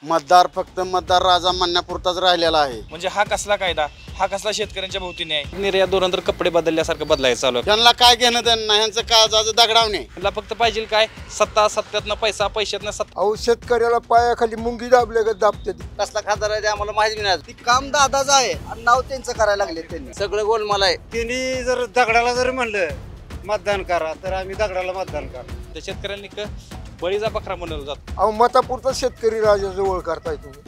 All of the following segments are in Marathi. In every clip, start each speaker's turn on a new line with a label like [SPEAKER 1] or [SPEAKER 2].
[SPEAKER 1] मतदार फक्त मतदार राजा म्हणण्यापुरताच राहिलेला आहे.
[SPEAKER 2] म्हणजे हा कसला कायदा, हा कसला शेतकऱ्यांच्या भोवती न्याय? निर्यात धोरण तर कपडे बदलल्यासारखं बदलायचं चालू आहे.
[SPEAKER 1] त्यांना काय घेणं त्यांना ह्यांचं काळजाचं दगडावणे.
[SPEAKER 2] त्यांना फक्त पाहिजे काय सत्ता, सत्यातनं पैसा, पैशातनं सत्ता.
[SPEAKER 3] अहो शेतकऱ्याला पायाखाली मुंगी दाबले का दाबते.
[SPEAKER 4] कसला खासदार आहे ते आम्हाला माहिती नाही. ती काम दादाच आहे आणि नाव त्यांचं करायला लागले त्यांनी. सगळं गोलमाल आहे.
[SPEAKER 5] त्यांनी जर दगडाला जर म्हणलं मतदान करा तर आम्ही दगडाला मतदान करा.
[SPEAKER 2] त्या शेतकऱ्यांनी बळीचा बकरा बनवला जातो.
[SPEAKER 3] अहो मतापुरता शेतकरी राजाजवळ करताय तुम्ही.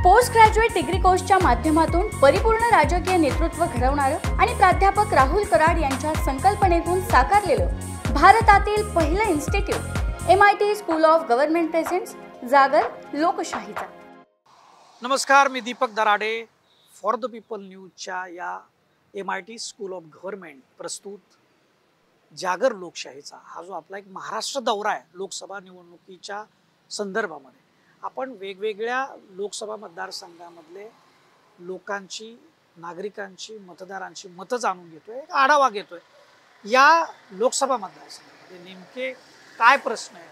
[SPEAKER 6] पोस्ट ग्रॅज्युएट डिग्री कोर्सच्या माध्यमातून परिपूर्ण राजकीय नेतृत्व घडवणारं आणि प्राध्यापक राहुल कराड यांच्या संकल्पनेतून साकारलेलं भारतातील पहिलं institute MIT school of government presents जागर लोकशाहीचा.
[SPEAKER 7] नमस्कार, मी Deepak Darade. For the people न्यूजच्या या MIT स्कूल ऑफ गव्हर्नमेंट प्रस्तुत जागर लोकशाहीचा हा जो आपला एक महाराष्ट्र दौरा आहे, लोकसभा निवडणुकीच्या संदर्भामध्ये आपण वेगवेगळ्या लोकसभा मतदारसंघामधले लोकांची, नागरिकांची, मतदारांची मतं जाणून घेतोय, एक आढावा घेतोय. या लोकसभा मतदारसंघामध्ये नेमके काय प्रश्न आहे,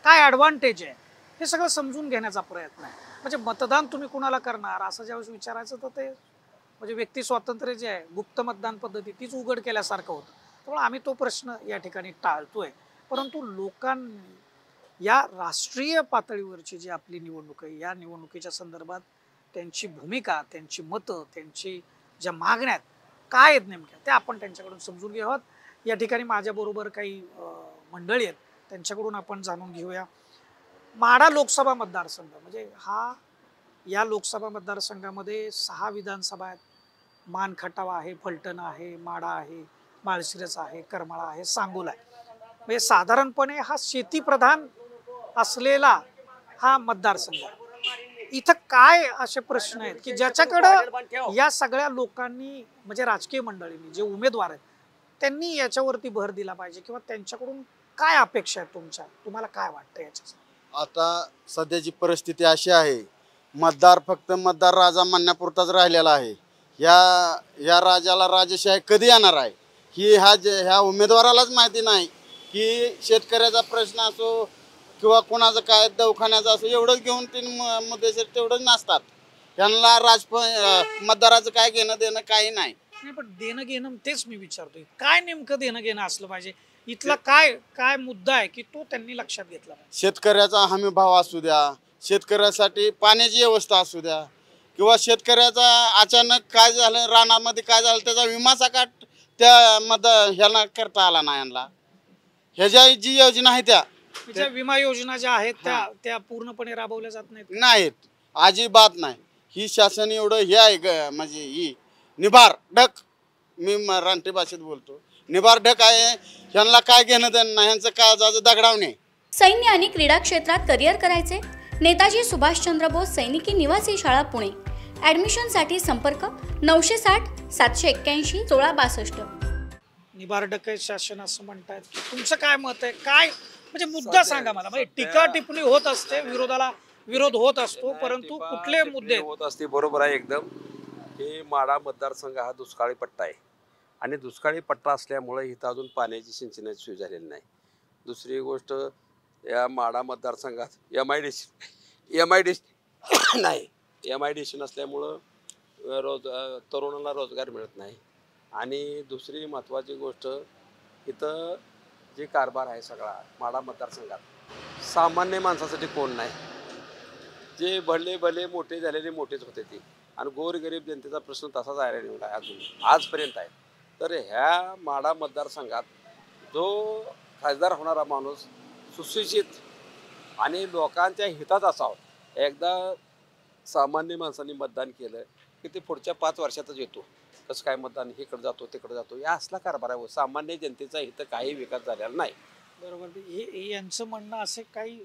[SPEAKER 7] काय ॲडव्हान्टेज आहे, हे सगळं समजून घेण्याचा प्रयत्न आहे. म्हणजे मतदान तुम्ही कुणाला करणार असं ज्यावेळेस विचारायचं तर ते म्हणजे व्यक्ती स्वातंत्र्य जे आहे, गुप्त मतदान पद्धती तीच उघड केल्यासारखं होतं. त्यामुळे आम्ही तो प्रश्न या ठिकाणी टाळतोय. परंतु लोकांनी या राष्ट्रीय पातळीवरची जी आपली निवडणूक आहे, या निवडणुकीच्या संदर्भात त्यांची भूमिका, त्यांची मतं, त्यांची ज्या मागण्या आहेत काय आहेत नेमक्या, त्या आपण त्यांच्याकडून समजून घेऊयात. या ठिकाणी माझ्याबरोबर काही मंडळी आहेत, त्यांच्याकडून आपण जाणून घेऊया. माढा लोकसभा मतदारसंघ म्हणजे हा या लोकसभा मतदारसंघामध्ये 6 विधानसभा आहेत. मानखटाव आहे, फलटण आहे, माढा आहे, माळशिरस आहे, करमाळा आहे, सांगोला आहे. म्हणजे साधारणपणे हा शेतीप्रधान असलेला हा मतदारसंघ आहे. इथं काय असे प्रश्न आहेत की ज्याच्याकडं या सगळ्या लोकांनी म्हणजे राजकीय मंडळींनी जे उमेदवार आहेत त्यांनी याच्यावरती भर दिला पाहिजे किंवा त्यांच्याकडून काय अपेक्षा आहेत तुमच्या, तुम्हाला काय वाटतं याच्यासाठी?
[SPEAKER 1] आता सध्याची परिस्थिती अशी आहे, मतदार फक्त मतदार राजा म्हणण्यापुरताच राहिलेला आहे. ह्या राजाला राजशाही कधी येणार आहे ही ह्या उमेदवारालाच माहिती नाही. की शेतकऱ्याचा प्रश्न असो किंवा कोणाचं काय दवाखान्याचं असो, एवढंच घेऊन तीन मुद्देशीर तेवढंच नसतात. त्यांना मतदाराचं काय घेणं देणं काही नाही.
[SPEAKER 7] पण देणं घेणं तेच मी विचारतोय, काय नेमकं देणं घेणं असलं पाहिजे, इथला काय काय मुद्दा आहे की तो त्यांनी लक्षात घेतला पाहिजे.
[SPEAKER 1] शेतकऱ्याचा हमी भाव असू द्या, शेतकऱ्यासाठी पाण्याची व्यवस्था असू द्या, किंवा शेतकऱ्याचा अचानक काय झालं, रानामध्ये काय झालं, त्याचा विमा सकाट त्या ह्याला करता आला नाही. यांना ह्याच्या जी योजना आहे त्या
[SPEAKER 7] विमा योजना ज्या आहेत त्या पूर्णपणे राबवल्या जात
[SPEAKER 1] नाहीत, अजिबात नाही. ही शासन एवढं हे आहे म्हणजे ही निभार ढक, मी रानटी भाषेत बोलतो, निभार ढक आहे. ह्यांना काय घेणं त्यांना, ह्यांचं काळजाचं दगडावणे.
[SPEAKER 6] सैन्य आणि क्रीडा क्षेत्रात करिअर करायचे? नेताजी सुभाषचंद्र बोस सैनिकी निवासी शाळा पुणे. ॲडमिशनसाठी संपर्क 960 781 1662.
[SPEAKER 7] निभार ढक शासन असं म्हणतात, तुमचं काय मत आहे, काय म्हणजे मुद्दा सांगा मला. म्हणजे टीका टिप्पणी होत असते, विरोधाला विरोध होत असतो, परंतु कुठले मुद्दे
[SPEAKER 8] होत असते? बरोबर आहे एकदम. हे माढा मतदारसंघ हा दुष्काळी पट्टा आहे आणि दुष्काळी पट्टा असल्यामुळे इथं अजून पाण्याची सिंचनाची सोय झालेली नाही. दुसरी गोष्ट, या माढा मतदारसंघात MIDC नसल्यामुळं तरुणांना रोजगार मिळत नाही. आणि दुसरी महत्त्वाची गोष्ट, इथं जे कारभार आहे सगळा माढा मतदारसंघात सामान्य माणसासाठी कोण नाही. जे भले मोठे झालेले मोठेच होते ते, आणि गोरगरीब जनतेचा प्रश्न तसाच आहे निवडा अजून आजपर्यंत आहे. तर ह्या माढा मतदारसंघात जो खासदार होणारा माणूस सुशिक्षित आणि लोकांच्या हितात असावं. एकदा सामान्य माणसांनी मतदान केलं की ते पुढच्या 5 वर्षातच येतो. कसं काय मतदान इकडं जातो तिकडं जातो, या असला कारभार आहे. सामान्य जनतेचा इथं काही विकास झालेला नाही.
[SPEAKER 7] बरोबर. यांचं म्हणणं असे काही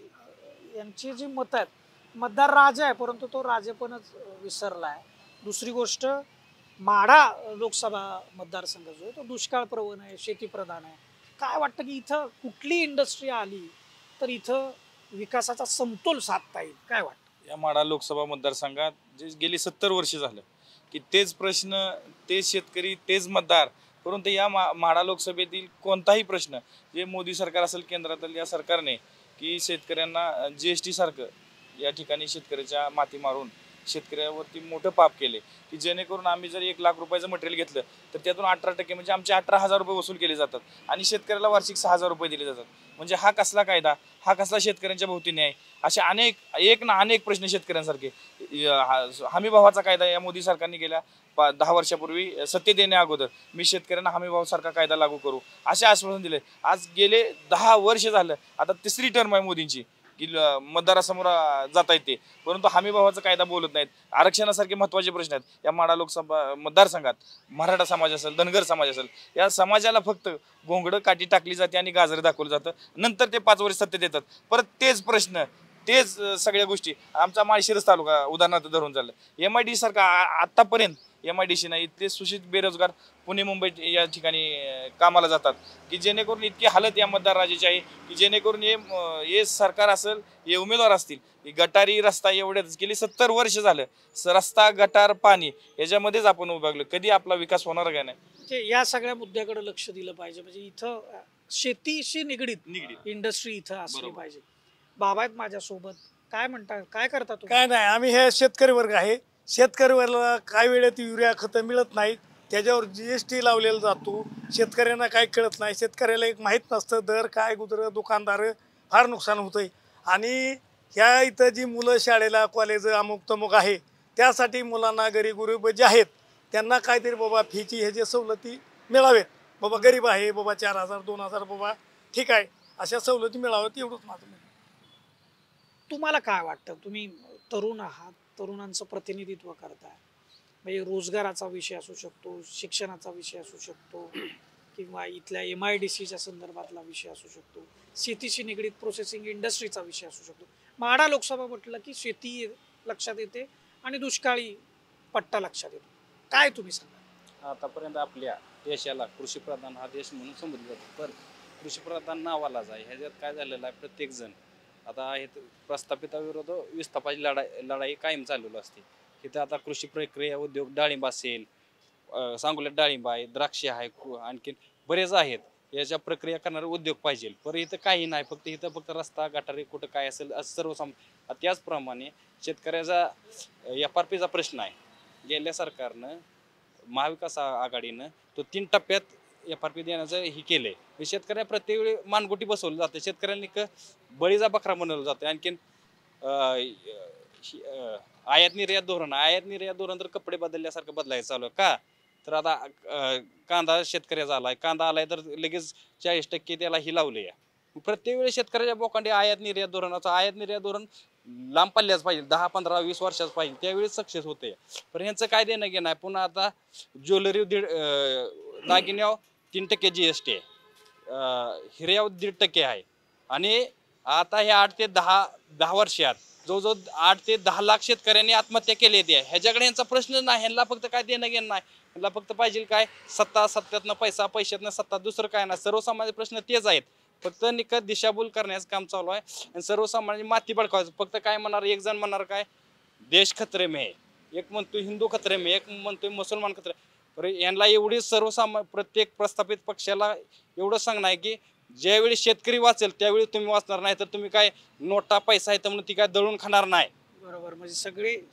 [SPEAKER 7] यांची जी मतं आहेत, मतदार राजा आहे परंतु तो राजेपणच विसरला आहे. दुसरी गोष्ट, माढा लोकसभा मतदारसंघ जो आहे तो दुष्काळ प्रवण आहे, शेतीप्रधान आहे. काय वाटतं की इथं कुठली इंडस्ट्री आली तर इथं विकासाचा समतोल साधता येईल, काय वाटतं?
[SPEAKER 2] या माढा लोकसभा मतदारसंघात जे गेली 70 वर्ष झालं की तेच प्रश्न, तेच शेतकरी, तेच मतदार परंतु या माढा लोकसभेतील कोणताही प्रश्न जे मोदी सरकार असेल केंद्रातील या सरकारने की शेतकऱ्यांना GST सारखं या ठिकाणी शेतकऱ्याच्या माती मारून शेतकऱ्यावरती मोठं पाप केले की जेणेकरून आम्ही जर 1 लाख रुपयाचं मटेरियल घेतलं तर त्यातून 18% म्हणजे आमचे 18,000 रुपये वसूल केले जातात आणि शेतकऱ्याला वार्षिक 6,000 रुपये दिले जातात. म्हणजे हा कसला कायदा, हा कसला शेतकऱ्यांच्या भोवती न्याय? असे अनेक प्रश्न शेतकऱ्यांसारखे. हमीभावाचा कायदा या मोदी सरकारने गेल्या 10 वर्षापूर्वी सत्तेत येण्या अगोदर मी शेतकऱ्यांना हमीभावासारखा कायदा लागू करू असे आश्वासन दिले. आज गेले 10 वर्ष झालं, आता 3री टर्म आहे मोदींची की मतदारासमोर जाता येते, परंतु हमीभावाचा कायदा बोलत नाहीत. आरक्षणासारखे महत्त्वाचे प्रश्न आहेत या माढा लोकसभा मतदारसंघात. मराठा समाज असेल, धनगर समाज असेल, या समाजाला फक्त घोंगडं काठी टाकली जाते आणि गाजर दाखवलं जातं. नंतर ते 5 वर्ष सत्तेत येतात, परत तेच प्रश्न, तेच सगळ्या गोष्टी. आमचा माळशिरस तालुका उदाहरणार्थ धरून चाललं. MIDC सारखा आत्तापर्यंत MIDC नाही, इथले सुशिक्षित बेरोजगार पुणे मुंबई या ठिकाणी कामाला जातात की जेणेकरून इतकी हालत या मतदार राजाची आहे की जेणेकरून हे सरकार असेल, हे उमेदवार असतील, गटारी रस्ता एवढ्याच गेली 70 वर्ष झालं रस्ता, गटार, पाणी याच्यामध्येच आपण उभागलो. कधी आपला विकास होणार का नाही?
[SPEAKER 7] म्हणजे या सगळ्या मुद्द्याकडे लक्ष दिलं पाहिजे. म्हणजे इथं शेतीशी निगडीत इंडस्ट्री इथं असली पाहिजे. बाबा आहेत माझ्यासोबत, काय म्हणता, काय करता तुम्ही?
[SPEAKER 9] काय नाही, आम्ही हे शेतकरी वर्ग आहे. शेतकरी वर्गाला काय वेळेत युरिया खतं मिळत नाही, त्याच्यावर GST लावलेला जातो. शेतकऱ्यांना काय कळत नाही, शेतकऱ्याला एक माहीत नसतं दर काय, गुजर दुकानदार फार नुकसान होतंय. आणि ह्या इथं जी मुलं शाळेला, कॉलेज अमुक तमुक आहे त्यासाठी मुलांना गरीब जे आहेत त्यांना काहीतरी बाबा फीची ह्याचे सवलती मिळावेत. बाबा गरीब आहे, बाबा 4,000 2,000 बाबा ठीक आहे, अशा सवलती मिळाव्यात एवढंच माझं म्हणणं.
[SPEAKER 7] तुम्हाला काय वाटतं? तुम्ही तरुण आहात, तरुणांचं प्रतिनिधित्व करताय. म्हणजे रोजगाराचा विषय असू शकतो, शिक्षणाचा विषय असू शकतो, किंवा इथल्या MIDCच्या संदर्भातला विषय असू शकतो, शेतीशी निगडीत प्रोसेसिंग इंडस्ट्रीचा विषय असू शकतो. माढा लोकसभा म्हटलं की शेती लक्षात येते आणि दुष्काळी पट्टा लक्षात येतो. काय तुम्ही सांगा?
[SPEAKER 10] आतापर्यंत आपल्या देशाला कृषीप्रधान हा देश म्हणून संबोधला जातो, पण कृषीप्रधान नावालाच आहे. ह्याच्यात काय झालेलं आहे, प्रत्येकजण आता हे प्रस्थापिताविरोध विस्थापाची लढाई कायम चाललेली असते. इथं आता कृषी प्रक्रिया उद्योग, डाळिंब असेल, सांगोल्यात डाळिंब आहे, द्राक्ष आहे, आणखी बरेच आहेत. याच्या प्रक्रिया करणारे उद्योग पाहिजे, पण इथं काही नाही. फक्त रस्ता, गटारी कुठं काय असेल असं सर्व त्याचप्रमाणे शेतकऱ्याचा FRPचा प्रश्न आहे. गेल्या सरकारनं, महाविकास आघाडीनं तो 3 टप्प्यात FRP देण्याचं हे केलंय. शेतकऱ्या प्रत्येक वेळी मानगोटी बसवलं जाते, शेतकऱ्यांनी बळीचा बकरा बनवलं जातं. आणखीन आयात निर्यात धोरण तर कपडे बदलल्यासारखं बदलायचं चालू आहे. का तर आता कांदा शेतकऱ्याचा आलाय, कांदा आलाय तर लगेच 40% त्याला ही लावले आहे. प्रत्येक वेळी शेतकऱ्याच्या बोकांडे आयात निर्यात धोरण लांब पल्ल्याच पाहिजे, 10, 15, 20 वर्षाच पाहिजे, त्यावेळी सक्सेस होते. पण ह्यांचं काय देणं घेणं आहे. पुन्हा आता ज्वेलरी दागिन्यावर 3% GST आहे, हिऱ्यावर 1.5% आहे. आणि आता हे 8 ते 10 वर्षात जवळजवळ 8 ते 10 लाख शेतकऱ्यांनी आत्महत्या केली आहे. ह्याच्याकडे यांचा प्रश्न नाही, ह्यांना फक्त काय देणं घेणं नाही. ह्यांना फक्त पाहिजे काय, सत्ता, सत्यातनं पैसा, पैशातनं सत्ता, दुसरं काय नाही. सर्वसामान्य प्रश्न तेच आहेत. फक्त निकट दिशाभूल करण्याचं काम चालू आहे आणि सर्वसामान्य माती बळकावायचं. फक्त काय म्हणणार, एक जण म्हणणार काय देश खतरे में, एक म्हणतोय हिंदू खतरे में, एक म्हणतोय मुसलमान खतरे. यांना एवढी सर्वसामान्य प्रत्येक प्रस्थापित पक्षाला एवढं सांगणं आहे की ज्यावेळी शेतकरी वाचेल त्यावेळी तुम्ही वाचणार नाही, तर तुम्ही काय नोटा पैसा आहे तर म्हणून ती काय दळून खाणार नाही.
[SPEAKER 7] बरोबर. म्हणजे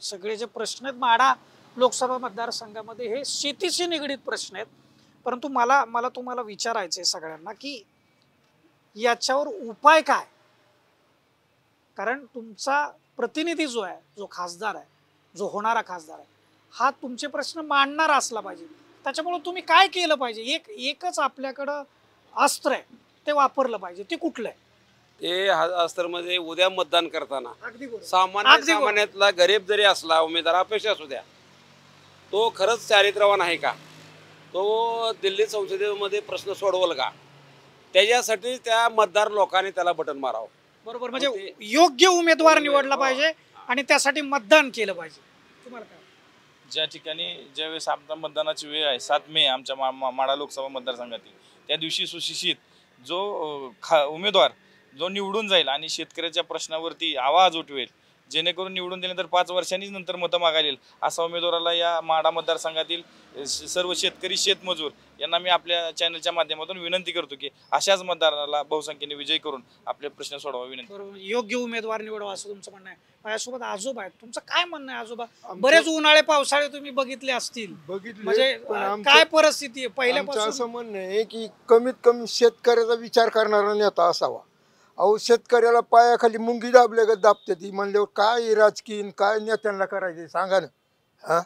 [SPEAKER 7] सगळे जे प्रश्न आहेत माढा लोकसभा मतदारसंघामध्ये हे शेतीशी निगडीत प्रश्न आहेत. परंतु मला तुम्हाला विचारायचं आहे सगळ्यांना की याच्यावर उपाय काय? कारण तुमचा प्रतिनिधी जो आहे, जो खासदार आहे, जो होणारा खासदार आहे, हा तुमचे प्रश्न मांडणारा असला पाहिजे. त्याच्यामुळे तुम्ही काय केलं पाहिजे? एकच आपल्याकडं अस्त्र आहे, ते वापरलं पाहिजे. ते कुठलं आहे?
[SPEAKER 8] ते अस्त्र म्हणजे उद्या मतदान करताना
[SPEAKER 7] अगदी बरोबर.
[SPEAKER 8] सामान्यातला गरीब जरी असला उमेदवार, अपेक्षा असू द्या, तो खरंच चारित्र्यवान आहे का, तो दिल्ली संसदेमध्ये प्रश्न सोडवल का, त्याच्यासाठी त्या मतदार लोकांनी त्याला बटन मारावं.
[SPEAKER 7] बरोबर. म्हणजे योग्य उमेदवार निवडला पाहिजे आणि त्यासाठी मतदान केलं पाहिजे. तुम्हाला काय?
[SPEAKER 2] ज्या ठिकाणी ज्यावेळेस आमचा मतदानाची वेळ आहे 7 मे आमच्या माढा लोकसभा मतदारसंघातील, त्या दिवशी सुशिक्षित जो उमेदवार जो निवडून जाईल आणि शेतकऱ्याच्या प्रश्नावरती आवाज उठवेल, जेणेकरून निवडून दिल्यानंतर 5 वर्षांनीच नंतर मतं मागायला येईल असा उमेदवाराला या माढा मतदारसंघातील सर्व शेतकरी शेतमजूर यांना मी आपल्या चॅनलच्या माध्यमातून विनंती करतो की अशाच मतदाराला बहुसंख्येने विजय करून आपले प्रश्न सोडवा विनंती.
[SPEAKER 7] बरोबर, योग्य उमेदवार निवडावा असं तुमचं म्हणणं आहे. माझ्यासोबत आजोबा आहेत, तुमचं काय म्हणणं आहे आजोबा? बरेच उन्हाळे पावसाळे तुम्ही बघितले असतील, म्हणजे काय परिस्थिती आहे पहिल्यापासून?
[SPEAKER 3] असं म्हणणं आहे की कमीत कमी शेतकऱ्याचा विचार करणारा नेता असावा. अहो शेतकऱ्याला पायाखाली मुंगी दाबल्यागत दाबते ती म्हणल्यावर काय राजकीय काय नेत्यांना करायचे सांगा ना. हा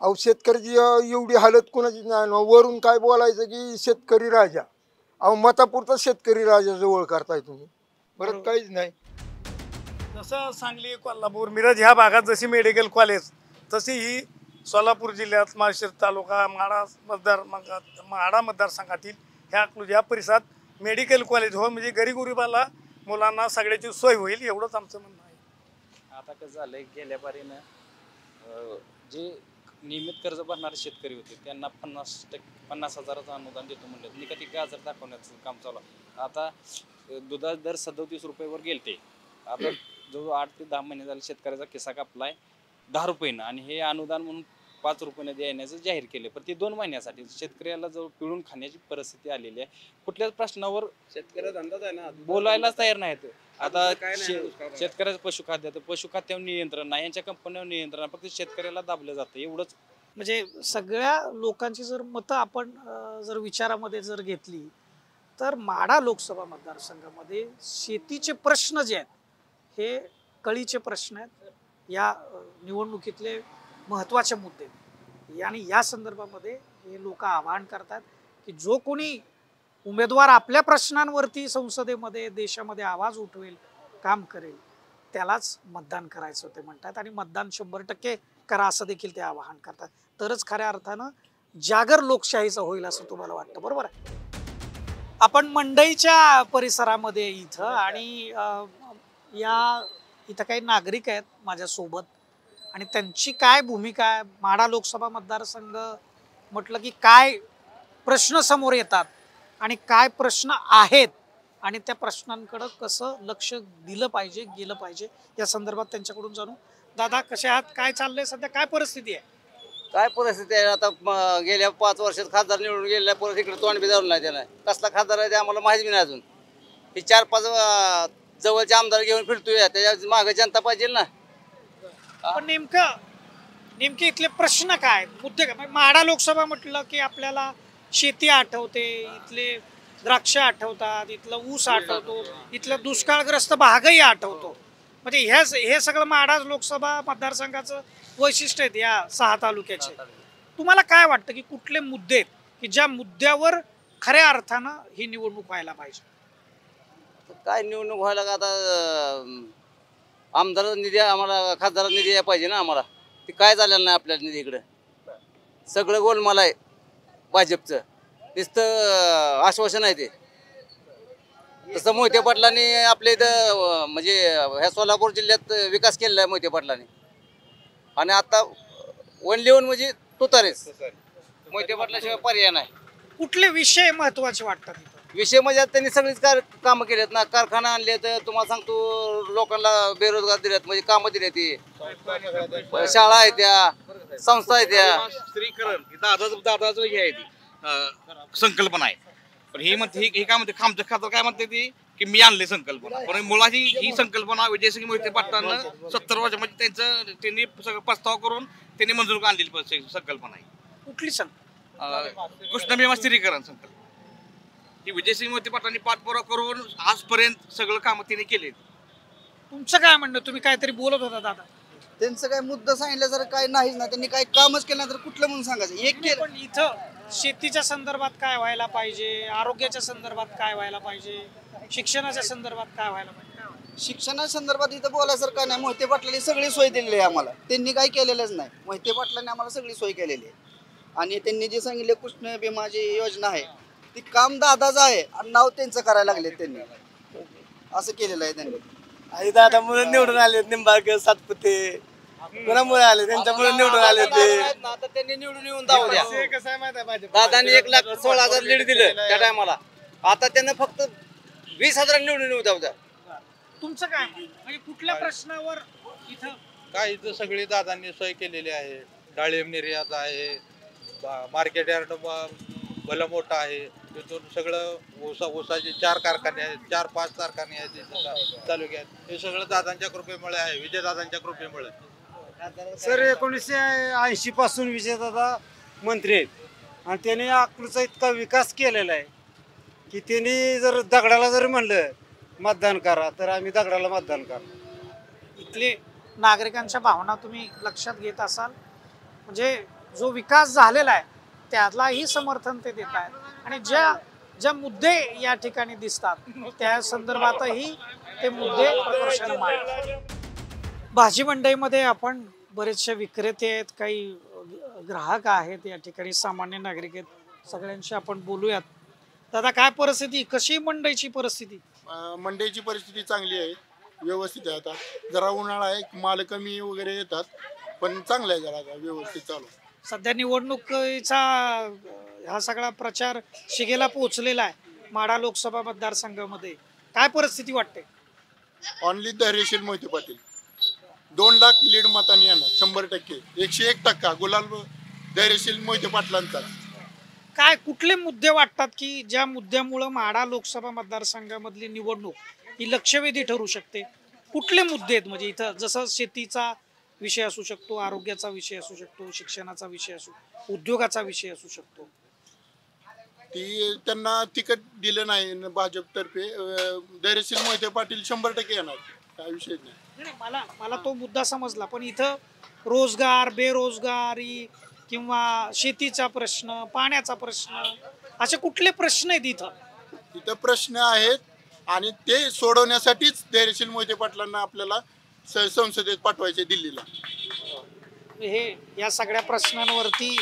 [SPEAKER 3] अहो शेतकऱ्याची एवढी हालत कोणाची नाही ना. वरून काय बोलायचं की शेतकरी राजा. अहो मतापुरता शेतकरी राजा जवळ करताय तुम्ही, परत काहीच नाही.
[SPEAKER 9] जसं सांगली, कोल्हापूर, मिरज ह्या भागात जशी मेडिकल कॉलेज, तशी ही सोलापूर जिल्ह्यात माळशिरस तालुका माढा मतदारसंघातील ह्या परिसरात मेडिकल कॉलेज हो, म्हणजे गरीबगुरीबाला मुलांना सगळ्याची सोय होईल एवढंच आमचं म्हणणं आहे.
[SPEAKER 10] आता कसं झालंय, गेल्या बारीनं जे नियमित कर्ज भरणारे शेतकरी होते त्यांना 50,000चं अनुदान देतो म्हणलं, मी कधी गाजर दाखवण्याचं काम चालू आहे. आता दुधाचा दर 37 रुपयेवर गेलते. आता जवळ 8 ते 10 महिने झाले शेतकऱ्याचा खिसा कापलाय 10 रुपयानं, आणि हे अनुदान म्हणून 5 रुपयानं देण्याचं जाहीर केले. पण ते 2 महिन्यासाठी शेतकऱ्याला जवळ पिळून खाण्याची परिस्थिती आलेली आहे. कुठल्याच प्रश्नावर
[SPEAKER 8] शेतकऱ्याचा अंदाज आहे ना,
[SPEAKER 10] बोलायलाच तयार नाहीत. आता शेतकऱ्याचं पशुखाद्य, पशुखाद्यावर नियंत्रण नाही, यांच्या कंपन्यांवर नियंत्रण, फक्त शेतकऱ्याला दाबलं जातं एवढंच.
[SPEAKER 7] म्हणजे सगळ्या लोकांची जर मतं आपण जर विचारामध्ये जर घेतली तर माढा लोकसभा मतदारसंघामध्ये शेतीचे प्रश्न जे आहेत हे कळीचे प्रश्न आहेत. या निवडणुकीतले महत्त्वाचे मुद्दे आणि या संदर्भामध्ये हे लोक आवाहन करतात की जो कोणी उमेदवार आपल्या प्रश्नांवरती संसदेमध्ये देशामध्ये आवाज उठवेल, काम करेल, त्यालाच मतदान करायचं ते म्हणतात. आणि मतदान 100% करा असं देखील ते आवाहन करतात. तरच खऱ्या अर्थानं जागर लोकशाहीचं होईल असं तुम्हाला वाटतं, बरोबर आहे? आपण मंडईच्या परिसरामध्ये इथं, आणि इथं काही नागरिक आहेत माझ्यासोबत, आणि त्यांची काय भूमिका आहे, माढा लोकसभा मतदारसंघ म्हटलं की काय प्रश्न समोर येतात आणि काय प्रश्न आहेत, आणि त्या प्रश्नांकडं कसं लक्ष दिलं पाहिजे, गेलं पाहिजे, या संदर्भात त्यांच्याकडून जाणू. दादा कसे आहात, काय चाललंय सध्या, काय परिस्थिती आहे?
[SPEAKER 4] काय परिस्थिती आहे आता, गेल्या 5 वर्षात खासदार निवडून गेलेल्या परत इकडे तोंड बी धरून नाही त्याला. कसला खासदार आहे ते आम्हाला माहिती नाही अजून. हे 4-5 जवळचे आमदार घेऊन फिरतोय, त्याच्या मागे जनता पाहिजे ना.
[SPEAKER 7] पण नेमके इथले प्रश्न काय, मुद्दे काय? माढा लोकसभा म्हटलं की आपल्याला शेती आठवते, इथले द्राक्ष आठवतात, इथलं ऊस आठवतो, इथलं दुष्काळग्रस्त भागही आठवतो. म्हणजे हे सगळं माढा लोकसभा मतदारसंघाचं वैशिष्ट्य आहेत या 6 तालुक्याचे. तुम्हाला काय वाटतं की कुठले मुद्दे आहेत की ज्या मुद्द्यावर खऱ्या अर्थानं ही निवडणूक व्हायला पाहिजे?
[SPEAKER 4] काय निवडणूक व्हायला का आता, आमदार निधी आम्हाला, खासदार निधी यायला पाहिजे ना आम्हाला. ते काय झालेलं नाही आपल्या निधी इकडं. सगळं गोलमाल आहे भाजपचं, नुसतं आश्वासन आहे ते. तसं मोहिते पाटलांनी आपल्या इथं म्हणजे ह्या सोलापूर जिल्ह्यात विकास केलेला आहे मोहिते पाटलांनी. आणि आता 1 म्हणजे तुतारेच, मोहिते पाटलाशिवाय पर्याय नाही.
[SPEAKER 7] कुठले विषय महत्वाचे वाटतात?
[SPEAKER 4] विषय म्हणजे त्यांनी सगळीच कामं केलेत ना. कारखाना आणले तर तुम्हाला सांगतो, लोकांना बेरोजगार दिलेत, म्हणजे कामं दिले ती, शाळा आहेत त्या, संस्था आहेत त्या.
[SPEAKER 11] स्त्रीकरण दादाचं हे आहे ती संकल्पना आहे. पण हे म्हणते, हे काय म्हणते, खामचं खातर काय म्हणते ती की मी आणले संकल्पना. पण मुळात ही संकल्पना विजयसिंग मोहिते पाटलांना 70 वर्ष म्हणजे त्यांनी सगळं प्रस्ताव करून त्यांनी मंजूर आणलेली संकल्पना आहे.
[SPEAKER 7] कुठली
[SPEAKER 11] कृष्ण भीमा स्त्रीकरण संकल्पना ही विजयसिंग मोहिते पाटलांनी पाठपुरावा करून आजपर्यंत सगळं काम त्यांनी केले.
[SPEAKER 7] तुमचं काय म्हणणं? तुम्ही काहीतरी बोलत होता दादा.
[SPEAKER 4] त्यांचं काय मुद्दा सांगितलं जर काय नाहीच ना, त्यांनी काही कामच केलं तर कुठलं म्हणून सांगायचं. एक केलं.
[SPEAKER 7] पण इथं शेतीच्या संदर्भात काय व्हायला पाहिजे, आरोग्याच्या संदर्भात काय व्हायला पाहिजे, शिक्षणाच्या संदर्भात काय व्हायला पाहिजे?
[SPEAKER 4] शिक्षणाच्या संदर्भात इथं बोलायसारखं काय नाही. मोहिते पाटलांनी सगळी सोय दिलेली आहे आम्हाला, त्यांनी काही केलेलंच नाही. मोहिते पाटलांनी आम्हाला सगळी सोय केलेली आहे. आणि त्यांनी जे सांगितले कृष्ण भीमा जी योजना आहे ती काम दादाचं आहे, आणि नाव त्यांचं करायला लागले त्यांनी, असं केलेलं आहे त्यांनी.
[SPEAKER 5] आणि दादा मुलं निवडून आले, निंबाळकर, सातपुते कोणामुळे आले, त्यांच्यामुळे निवडून आले ते.
[SPEAKER 4] आता त्यांनी निवडून येऊन दाव द्या. दादांनी 1,16,000 लीड दिलं त्या टायमाला. आता त्यांना फक्त 20,000 निवडून येऊ द्या.
[SPEAKER 7] तुमचं काय म्हणजे कुठल्या प्रश्नावर इथं
[SPEAKER 12] काय इथं सगळी दादांनी सोय केलेली आहे. डाळिंब निर्यात आहे, मार्केट यार्ड भलं मोठं आहे. तिथून सगळं ऊसाचे 4 कारखाने आहेत, 4-5 कारखाने आहेत इथं तालुक्यात. हे सगळं दादांच्या कृपेमुळे आहे, विजयदादांच्या कृपेमुळे.
[SPEAKER 13] सर 1980 पासून विजयदादा मंत्री आहेत आणि त्यांनी अकलूजचा इतका विकास केलेला आहे की त्यांनी जर दगडाला जर म्हणलं मतदान करा तर आम्ही दगडाला मतदान करा.
[SPEAKER 7] इथले नागरिकांच्या भावना तुम्ही लक्षात घेत असाल, म्हणजे जो विकास झालेला आहे त्यालाही समर्थन ते देत आहेत आणि ज्या मुद्दे या ठिकाणी दिसतात त्या संदर्भातही ते मुद्दे प्रकर्षाने मांडतात. भाजी मंडईमध्ये आपण बरेचसे विक्रेते आहेत, काही ग्राहक आहेत, या ठिकाणी सामान्य नागरिक आहेत, सगळ्यांशी आपण बोलूयात. दादा काय परिस्थिती, कशी मंडईची परिस्थिती?
[SPEAKER 14] मंडईची परिस्थिती चांगली आहे, व्यवस्थित आहे. आता जरा उन्हाळा आहे, माल कमी वगैरे येतात, पण चांगलं आहे जरा आता व्यवस्थित चालू.
[SPEAKER 7] सध्या निवडणुकीचा हा सगळा प्रचार शिगेला पोहोचलेला आहे माढा लोकसभा मतदारसंघामध्ये, काय परिस्थिती वाटते?
[SPEAKER 14] ऑनली धैर्यशील मोहिते पाटील 2 लाख लीड मतांनी येणार, 100%, 101% गुलाल धैर्यशील मोहिते पाटलांचा.
[SPEAKER 7] काय कुठले मुद्दे वाटतात की ज्या मुद्द्यामुळे माढा लोकसभा मतदारसंघामधली निवडणूक ही लक्षवेधी ठरू शकते? कुठले मुद्दे आहेत? म्हणजे इथं जसं शेतीचा विषय असू शकतो, आरोग्याचा विषय असू शकतो, शिक्षणाचा विषय असू, उद्योगाचा विषय असू शकतो.
[SPEAKER 14] ती त्यांना तिकीट दिलं नाही भाजपतर्फे, धैर्यशील मोहिते पाटील 100% येणार, काय विषय नाही.
[SPEAKER 7] मला तो मुद्दा समजला, पण इथं रोजगार, बेरोजगारी किंवा शेतीचा प्रश्न, पाण्याचा प्रश्न, असे कुठले प्रश्न आहेत
[SPEAKER 14] इथं प्रश्न आहेत आणि ते सोडवण्यासाठीच धैर्यशील मोहिते पाटलांना आपल्याला संसदेत पाठवायचे दिल्लीला.
[SPEAKER 7] हे या सगळ्या प्रश्नांवरती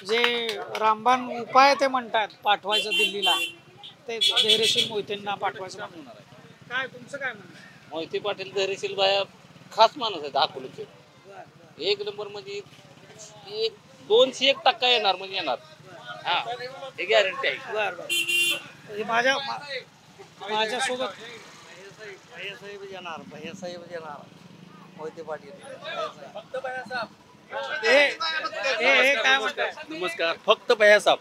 [SPEAKER 7] जे रामबाण उपाय ते म्हणतात पाठवायचं दिल्लीला, ते धैर्यशील मोहितेंना पाठवायचं म्हणून. काय तुमचं काय म्हणणं?
[SPEAKER 4] मोहिते पाटील धैर्यशील बाया खास माणूस आहेत अकोल्याचे, 1 नंबर म्हणजे 201% येणार म्हणजे येणार, हा हे गॅरंटी आहे.
[SPEAKER 7] बरं माझ्यासोबत
[SPEAKER 5] भैयासाहेब येणार, मोहिते पाटील.
[SPEAKER 7] काय म्हणतात?
[SPEAKER 15] नमस्कार, फक्त भैयासाहेब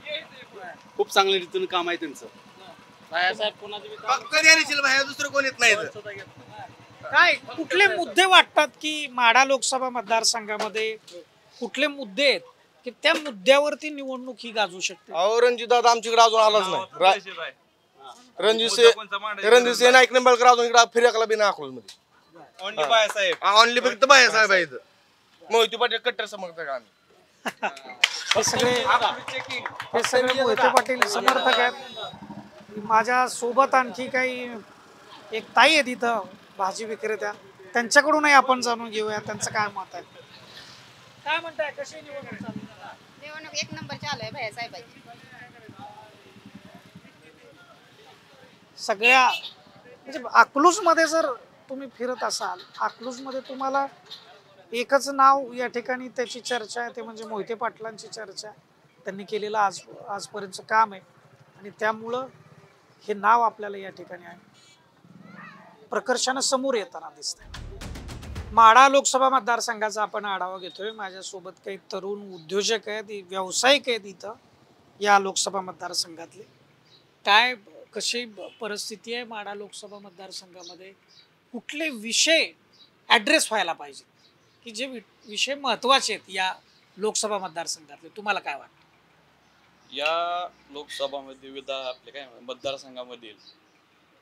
[SPEAKER 15] खूप चांगल्या रीतीने काम आहे त्यांचं.
[SPEAKER 4] भैयासाहेब कोणाचे
[SPEAKER 5] फक्त धैर्यशील भैया, दुसरं कोण येत नाही.
[SPEAKER 7] काय कुठले मुद्दे वाटतात की माढा लोकसभा मतदारसंघामध्ये कुठले मुद्दे आहेत की त्या मुद्द्यावरती निवडणूक ही गाजू शकते?
[SPEAKER 5] रणजित दादा आमच्याकडे अजून आलाच नाही. रणजित सिंह नाईक निंबाळकर अजून इकडे फिरायला बी नाही अकोल्यामध्ये. ऑनली फक्त बायासाहेब आहे इथं. मोहिते पाटील कट्टर समर्थक आम्ही.
[SPEAKER 7] हे सगळे मोहिते पाटील समर्थक आहेत. माझ्या सोबत आणखी काही एक ताई आहेत इथं भाजी विक्रेत्या, त्यांच्याकडूनही आपण जाणून घेऊया त्यांचं काय मत आहे. काय म्हणताय, कशी निवडणूक?
[SPEAKER 16] निवडणूक 1 नंबर चालू आहे भैयासाहेबांची.
[SPEAKER 7] सगळ्या म्हणजे अकलूजमध्ये जर तुम्ही फिरत असाल, अकलूजमध्ये तुम्हाला एकच नाव या ठिकाणी त्याची चर्चा आहे, ते म्हणजे मोहिते पाटलांची चर्चा. त्यांनी केलेलं आजपर्यंतचं काम आहे आणि त्यामुळं हे नाव आपल्याला या ठिकाणी आहे प्रकर्षानं समोर येताना दिसतंय. माढा लोकसभा मतदारसंघाचा आपण आढावा घेतोय. माझ्यासोबत काही तरुण उद्योजक आहेत, व्यावसायिक आहेत इथं या लोकसभा मतदारसंघातले. काय कशी परिस्थिती आहे माढा लोकसभा मतदारसंघामध्ये? कुठले विषय ॲड्रेस व्हायला पाहिजे की जे विषय महत्त्वाचे आहेत या लोकसभा मतदारसंघातले, तुम्हाला काय वाटतं?
[SPEAKER 10] या लोकसभामध्ये आपले काय मतदारसंघामधील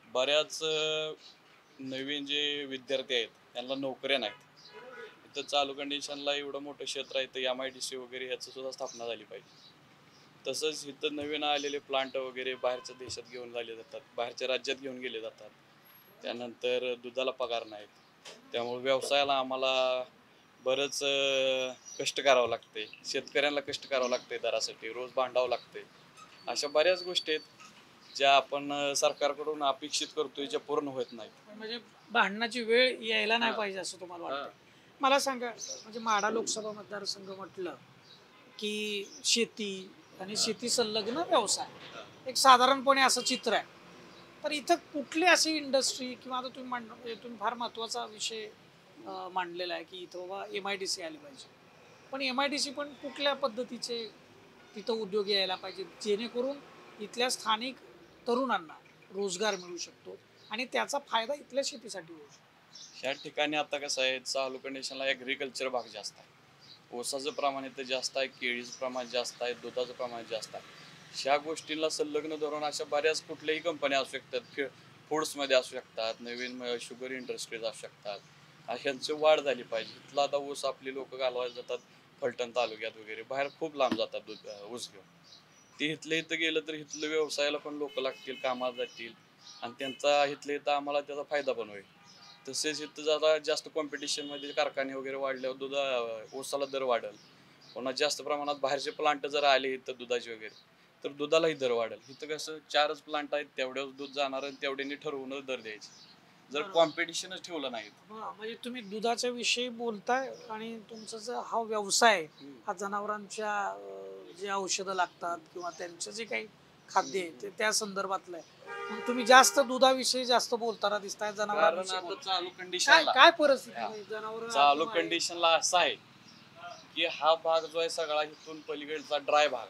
[SPEAKER 10] बऱ्याच नवीन जे विद्यार्थी आहेत त्यांना नोकऱ्या नाहीत. इथं चालू कंडिशनला एवढं मोठं क्षेत्र आहे, तर MIDC वगैरे ह्याचं सुद्धा स्थापना झाली पाहिजे. तसंच इथं नवीन आलेले प्लांट वगैरे बाहेरच्या देशात घेऊन झाले जातात, बाहेरच्या राज्यात घेऊन गेले जातात. त्यानंतर दुधाला पगार नाहीत, त्यामुळे व्यवसायाला आम्हाला बरंच कष्ट करावं लागते. शेतकऱ्यांना कष्ट करावं लागते, दरासाठी रोज भांडावं लागते. अशा बऱ्याच गोष्टी आहेत ज्या आपण सरकारकडून अपेक्षित करतोय, ज्या पूर्ण होत नाहीत.
[SPEAKER 7] म्हणजे भांडणाची वेळ यायला नाही पाहिजे असं तुम्हाला वाटतं? मला सांगा, म्हणजे माढा लोकसभा मतदारसंघ म्हटलं की शेती आणि शेती संलग्न व्यवसाय एक साधारणपणे असं चित्र आहे. तर इथं कुठली अशी इंडस्ट्री किंवा आता तुम्ही फार महत्त्वाचा विषय मांडलेला आहे की इथं बाबा MIDC आली पाहिजे, पण MIDC पण कुठल्या पद्धतीचे तिथं उद्योग यायला पाहिजे जेणेकरून इथल्या स्थानिक तरुणांना रोजगार मिळू शकतो आणि त्याचा फायदा इथल्या शेतीसाठी होऊ शकतो.
[SPEAKER 17] ह्या ठिकाणी आता कसं आहे, चालू कंडिशनला ॲग्रिकल्चर भाग जास्त आहे, ऊसाचं प्रमाण इथं जास्त आहे, केळीचं प्रमाण जास्त आहे, दुधाचं प्रमाण जास्त आहे. ह्या गोष्टींना संलग्न धरून अशा बऱ्याच कुठल्याही कंपन्या असू शकतात, फूड्समध्ये असू शकतात, नवीन शुगर इंडस्ट्रीज असू शकतात, ह्यांची वाढ झाली पाहिजे. इथला आता ऊस आपली लोक घालवायला जातात फलटण तालुक्यात वगैरे, बाहेर खूप लांब जातात ऊस घेऊन. ते इथलं इथं गेलं तर इथलं व्यवसायाला पण लोक लागतील, कामाला जातील आणि त्यांचा इथल्या इथं आम्हाला त्याचा फायदा पण होईल. तसेच इथं जरा जास्त कॉम्पिटिशनमध्ये कारखाने वगैरे वाढल्यावर ऊसाला दर वाढेल. पुन्हा जास्त प्रमाणात बाहेरचे प्लांट जर आले इथं दुधाचे वगैरे तर दुधालाही दर वाढेल. इथं कसं 4च प्लांट आहेत, तेवढ्याच दूध जाणार आणि तेवढ्याने ठरवूनच दर द्यायचे. जर कॉम्पिटिशनच ठेवलं नाही
[SPEAKER 7] म्हणजे तुम्ही दुधाच्या विषयी बोलताय आणि तुमचा जो हा व्यवसाय हा जनावरांच्या जे औषधं लागतात किंवा त्यांचं जे काही खाद्य आहे ते त्या संदर्भातलं आहे. मग तुम्ही जास्त दुधाविषयी जास्त बोलताना दिसताय जनावरांविषयी.
[SPEAKER 17] चालू कंडिशनला
[SPEAKER 7] काय परिस्थिती आहे जनावर
[SPEAKER 17] चालू कंडिशनला असं आहे की हा भाग जो आहे सगळा इथून पलीकडचा ड्राय भाग,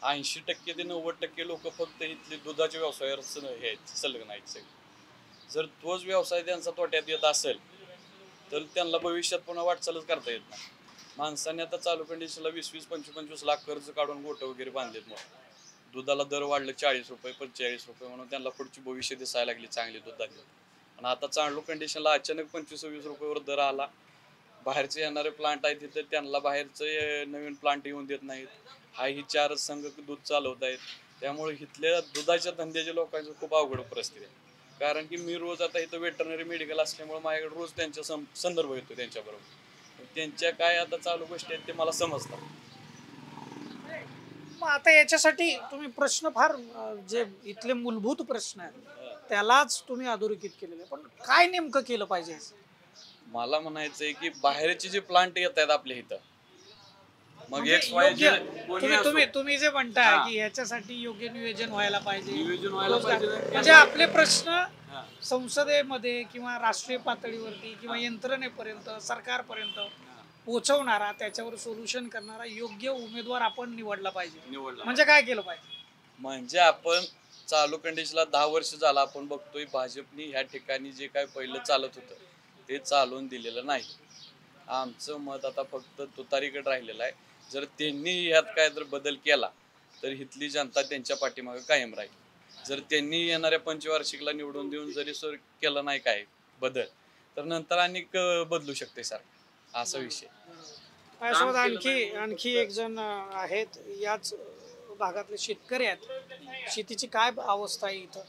[SPEAKER 17] 80% ते 90% लोक फक्त इथले दुधाच्या व्यवसायावर संलग्न आहेत सगळे. जर तोच व्यवसाय त्यांचा तोट्यात येत असेल तर त्यांना भविष्यात पुन्हा वाटचालच करता येत नाही. माणसाने आता चालू कंडिशनला 20-25 लाख कर्ज काढून गोठं वगैरे बांधलेत. मग दुधाला दर वाढलं 40 रुपये 45 रुपये म्हणून त्यांना पुढची भविष्य दिसायला लागली चांगली दुधाची. आणि आता चालू कंडिशनला अचानक 25-26 रुपयावर दर आला. बाहेरचे येणारे प्लांट आहेत तिथे त्यांना बाहेरचे नवीन प्लांट येऊन देत नाहीत. ही 4 संघ दूध चालवत आहेत. त्यामुळे इथल्या दुधाच्या धंद्याच्या लोकांचं खूप अवघड परिस्थिती आहे. कारण की मी रोज आता इथं वेटरनरी मेडिकल असल्यामुळे माझ्याकडे रोज त्यांच्या संदर्भ येतो त्यांच्याबरोबर. त्यांच्या काय आता चालू गोष्टी आहेत ते मला समजतात.
[SPEAKER 7] मग आता याच्यासाठी तुम्ही प्रश्न फार जे इथले मूलभूत प्रश्न आहेत त्यालाच तुम्ही अधोरेखित केलेले, पण काय नेमकं केलं पाहिजे?
[SPEAKER 17] मला म्हणायचंय की बाहेरचे जे प्लांट येत आहेत आपल्या इथं, मग
[SPEAKER 7] तुम्ही जे म्हणताय की ह्याच्यासाठी योग्य नियोजन व्हायला पाहिजे, म्हणजे आपले प्रश्न संसदेमध्ये किंवा राष्ट्रीय पातळीवरती किंवा यंत्रणेपर्यंत सरकारपर्यंत पोहोचवणारा, त्याच्यावर सोल्युशन करणारा योग्य उमेदवार आपण निवडला पाहिजे. म्हणजे काय केलं पाहिजे?
[SPEAKER 17] म्हणजे आपण चालू कंडिशनला 10 वर्ष झाला आपण बघतोय भाजपने ह्या ठिकाणी जे काय पहिलं चालत होतं ते चालवून दिलेलं नाही. आमचं मत आता फक्त तुतारीकडे राहिलेलं आहे. जर त्यांनी ह्यात काय जर बदल केला तर इथली जनता त्यांच्या पाठीमागे कायम राहील. जर त्यांनी येणाऱ्या पंचवार्षिकला निवडून देऊन जरी सर केलं नाही काय बदल तर नंतर अनेक बदलू शकते सर, असा विषय.
[SPEAKER 7] माझ्यासोबत आणखी एक जण आहेत, याच भागातले शेतकरी आहेत. शेतीची काय अवस्था आहे इथं?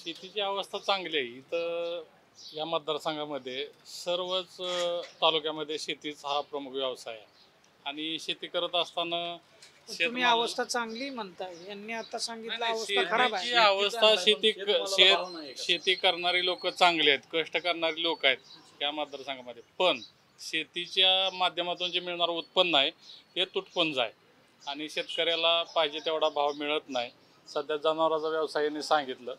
[SPEAKER 18] शेतीची अवस्था चांगली आहे इथं. या मतदारसंघामध्ये सर्वच तालुक्यामध्ये शेतीचा हा प्रमुख व्यवसाय आहे आणि शेती करत असताना
[SPEAKER 7] तुम्ही अवस्था चांगली म्हणताय, यांनी आता सांगितलं अवस्था खराब आहे.
[SPEAKER 18] अवस्था शेती करणारी लोक चांगली आहेत, कष्ट करणारी लोक आहेत या मतदारसंघामध्ये. पण शेतीच्या माध्यमातून जे मिळणारं उत्पन्न आहे ते तुटपुंज आहे आणि शेतकऱ्याला पाहिजे तेवढा भाव मिळत नाही. सध्या जनावरांचा व्यवसायाने सांगितलं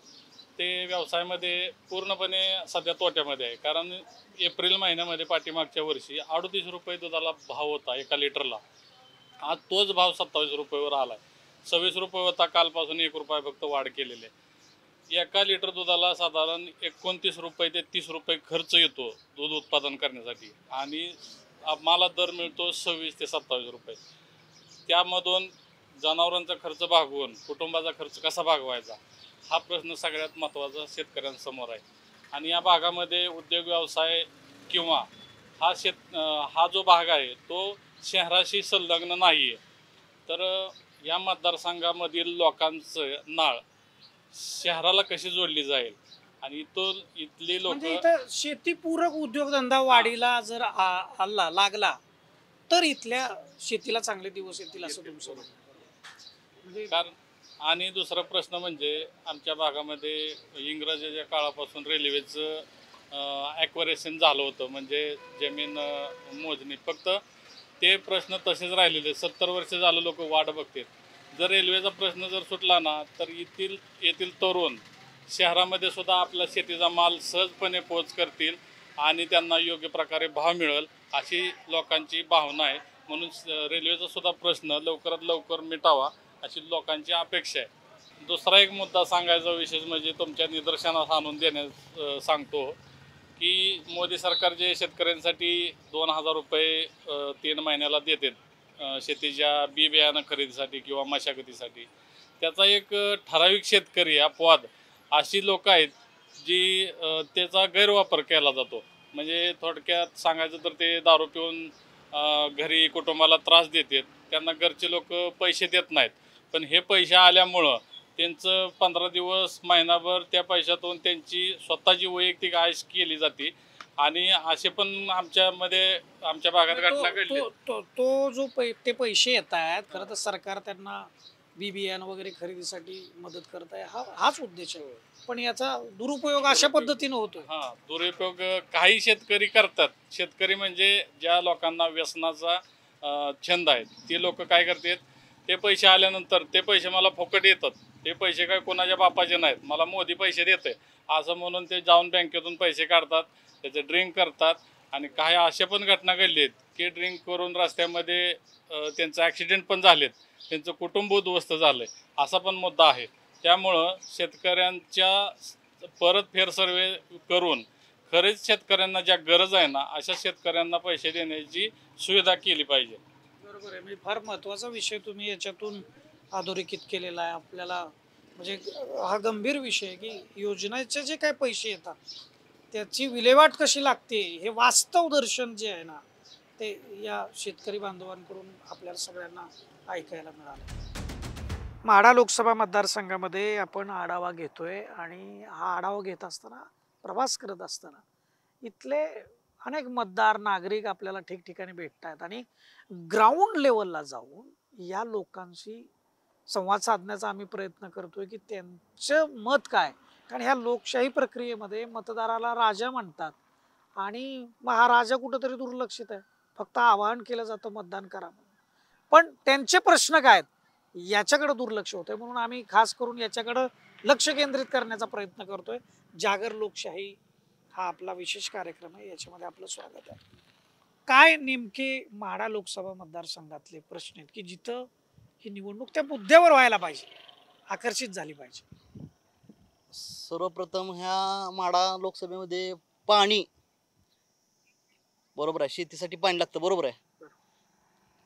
[SPEAKER 18] ते व्यवसायामध्ये पूर्णपणे सध्या तोट्यामध्ये आहे. कारण एप्रिल महिन्यामध्ये पाठीमागच्या वर्षी 38 रुपये दुधाला भाव होता 1 लिटरला. आज तोच भाव 27 रुपयावर आला आहे. 26 रुपये होता, कालपासून 1 रुपया फक्त वाढ केलेली आहे. 1 लिटर दुधाला साधारण 29 रुपये ते 30 रुपये खर्च येतो दूध उत्पादन करण्यासाठी आणि आम्हाला दर मिळतो 26 ते 27 रुपये. त्यामधून जनावरांचा खर्च भागवून कुटुंबाचा खर्च कसा भागवायचा हा प्रश्न सगळ्यात महत्त्वाचा शेतकऱ्यांसमोर आहे. आणि या भागामध्ये उद्योग व्यवसाय किंवा हा जो भाग आहे तो शहराशी संलग्न नाही आहे. तर या मतदारसंघामधील लोकांचं नाळ शहराला कशी जोडली जाईल आणि तो इथली लोक
[SPEAKER 7] म्हणजे इथं शेतीपूरक उद्योगधंदा वाढीला जर लागला तर इथल्या शेतीला चांगले दिवस येतील असं तुमचं
[SPEAKER 18] म्हणजे. कारण आणि दुसरा प्रश्न म्हणजे आमच्या भागामध्ये इंग्रजाच्या काळापासून रेल्वेचं ॲक्वरेशन झालं होतं, म्हणजे जमीन मोजणी. फक्त ते प्रश्न तसेच राहिलेले. 70 वर्ष झालं लोक वाट बघतात. जर रेल्वेचा प्रश्न जर सुटला ना तर येथील तरुण शहरामध्ये सुद्धा आपला शेतीचा माल सहजपणे पोच करतील आणि त्यांना योग्य प्रकारे भाव मिळेल अशी लोकांची भावना आहे. म्हणून रेल्वेचा सुद्धा प्रश्न लवकरात लवकर मिटावा अशी लोकांची अपेक्षा आहे. दुसरा एक मुद्दा सांगायचा विशेष म्हणजे तुमच्या निदर्शनास आणून देण्यास सांगतो की मोदी सरकार जे शेतकऱ्यांसाठी 2,000 रुपये 3 महिन्याला देते शेतीच्या बी बियाणं खरेदीसाठी किंवा मशागतीसाठी, त्याचा एक ठराविक शेतकरी अपवाद अशी लोक आहेत जी त्याचा गैरवापर केला जातो. म्हणजे थोडक्यात सांगायचं तर ते दारू पिऊन घरी कुटुंबाला त्रास देतात, त्यांना घरचे लोक पैसे देत नाहीत. पण हे पैसे आल्यामुळं त्यांचं 15 दिवस महिनाभर त्या पैशातून त्यांची स्वतःची वैयक्तिक आयुष केली जाते. आणि असे पण आमच्या भागात घटना घडली.
[SPEAKER 7] तो जो ते पैसे येत आहेत, खरं तर सरकार त्यांना बी बियाणं वगैरे खरेदीसाठी मदत करत आहे, हाच उद्देश आहे. पण याचा दुरुपयोग अशा पद्धतीने होतो.
[SPEAKER 18] दुरुपयोग काही शेतकरी करतात. शेतकरी म्हणजे ज्या लोकांना व्यसनाचा छंद आहे ते लोक काय करतात, ते पैसे आल्यानंतर ते पैसे मला फुकट येतात, ते पैसे काय कोणाच्या बापाचे नाहीत, मला मोदी पैसे देते असं म्हणून ते जाऊन बँकेतून पैसे काढतात, त्याचे ड्रिंक करतात. आणि काही अशा पण घटना घडली आहेत की ड्रिंक करून रस्त्यामध्ये त्यांचं ॲक्सिडेंट पण झालेत, त्यांचं कुटुंब उद्ध्वस्त झालं आहे, असा पण मुद्दा आहे. त्यामुळं शेतकऱ्यांच्या परत फेर सर्वे करून खरेच शेतकऱ्यांना ज्या गरज आहे ना अशा शेतकऱ्यांना पैसे देण्याची सुविधा केली पाहिजे.
[SPEAKER 7] बरोबर आहे. म्हणजे फार महत्त्वाचा विषय तुम्ही याच्यातून अधोरेखित केलेला आहे आपल्याला. म्हणजे हा गंभीर विषय आहे की योजनेचे जे काही पैसे येतात त्याची विल्हेवाट कशी लागते हे वास्तव दर्शन जे आहे ना ते या शेतकरी बांधवांकडून आपल्याला सगळ्यांना ऐकायला मिळालं. माढा लोकसभा मतदारसंघामध्ये आपण आढावा घेतोय आणि हा आढावा घेत असताना, प्रवास करत असताना इथले अनेक मतदार नागरिक आपल्याला ठिकठिकाणी भेटत आहेत आणि ग्राउंड लेवलला जाऊन या लोकांशी संवाद साधण्याचा आम्ही प्रयत्न करतोय की त्यांचं मत काय. कारण ह्या लोकशाही प्रक्रियेमध्ये मतदाराला राजा म्हणतात आणि हा राजा कुठंतरी दुर्लक्षित आहे. फक्त आवाहन केलं जातं मतदान करा म्हणून, पण त्यांचे प्रश्न काय आहेत याच्याकडे दुर्लक्ष होतंय. म्हणून आम्ही खास करून याच्याकडं लक्ष केंद्रित करण्याचा प्रयत्न करतोय. जागर लोकशाही हा आपला विशेष कार्यक्रम आहे, याच्यामध्ये आपलं स्वागत आहे. काय नेमके माढा लोकसभा मतदारसंघातले प्रश्न आहेत की जिथं ही निवडणूक त्या मुद्द्यावर व्हायला पाहिजे, आकर्षित झाली पाहिजे?
[SPEAKER 19] सर्वप्रथम ह्या माढा लोकसभेमध्ये पाणी, बरोबर आहे, शेतीसाठी पाणी लागतं, बरोबर आहे.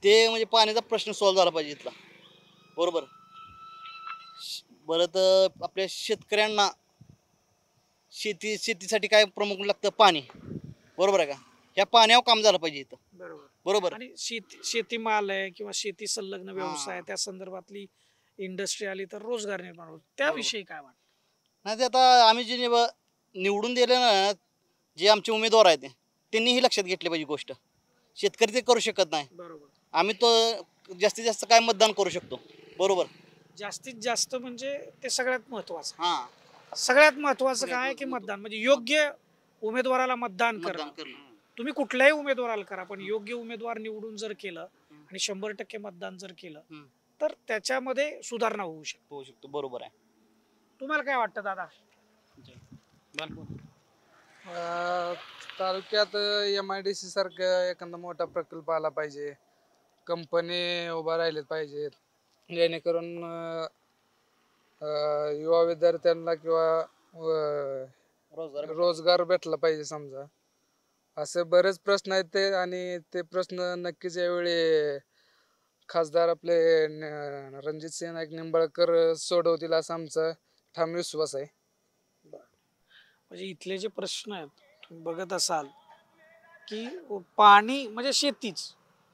[SPEAKER 19] ते म्हणजे पाण्याचा प्रश्न सॉल्व्ह झाला पाहिजे इथला, बरोबर. परत आपल्या शेतकऱ्यांना शेतीसाठी काय प्रमुख लागतं, पाणी, बरोबर आहे का. ह्या पाण्यावर काम झालं पाहिजे इथं, बरोबर.
[SPEAKER 7] आणि शेतीमाल आहे किंवा शेती संलग्न व्यवसाय त्या संदर्भातली इंडस्ट्री आली तर रोजगार निर्माण होतो. त्याविषयी काय वाटतं?
[SPEAKER 19] नाही, ते आता आम्ही जे निवडून दिले ना, जे आमचे उमेदवार आहेत त्यांनीही लक्षात घेतली पाहिजे गोष्ट. शेतकरी ते करू शकत नाही,
[SPEAKER 7] बरोबर.
[SPEAKER 19] आम्ही तो जास्तीत जास्त काय मतदान करू शकतो, बरोबर.
[SPEAKER 7] जास्तीत जास्त म्हणजे ते सगळ्यात महत्वाचं. सगळ्यात महत्वाचं काय की मतदान, म्हणजे योग्य उमेदवाराला मतदान करणं. तुम्ही कुठल्याही उमेदवाराला करा, पण योग्य उमेदवार निवडून जर केलं आणि 100% मतदान जर केलं तर त्याच्यामध्ये सुधारणा होऊ शकतो,
[SPEAKER 19] बरोबर आहे.
[SPEAKER 7] तुम्हाला काय वाटतं दादा?
[SPEAKER 20] तालुक्यात MIDC सारखं एखादा मोठा प्रकल्प आला पाहिजे, कंपनी उभा राहिलेत पाहिजेत, जेणेकरून युवा विद्यार्थ्यांना किंवा रोजगार भेटला पाहिजे समजा. असे बरेच प्रश्न आहेत ते, आणि ते प्रश्न नक्कीच यावेळी खासदार आपले रणजित सिंह नाईक निंबाळकर सोडवतील असा आमचा ठाम विश्वास आहे.
[SPEAKER 7] म्हणजे इथले जे प्रश्न आहेत तुम्ही बघत असाल की पाणी म्हणजे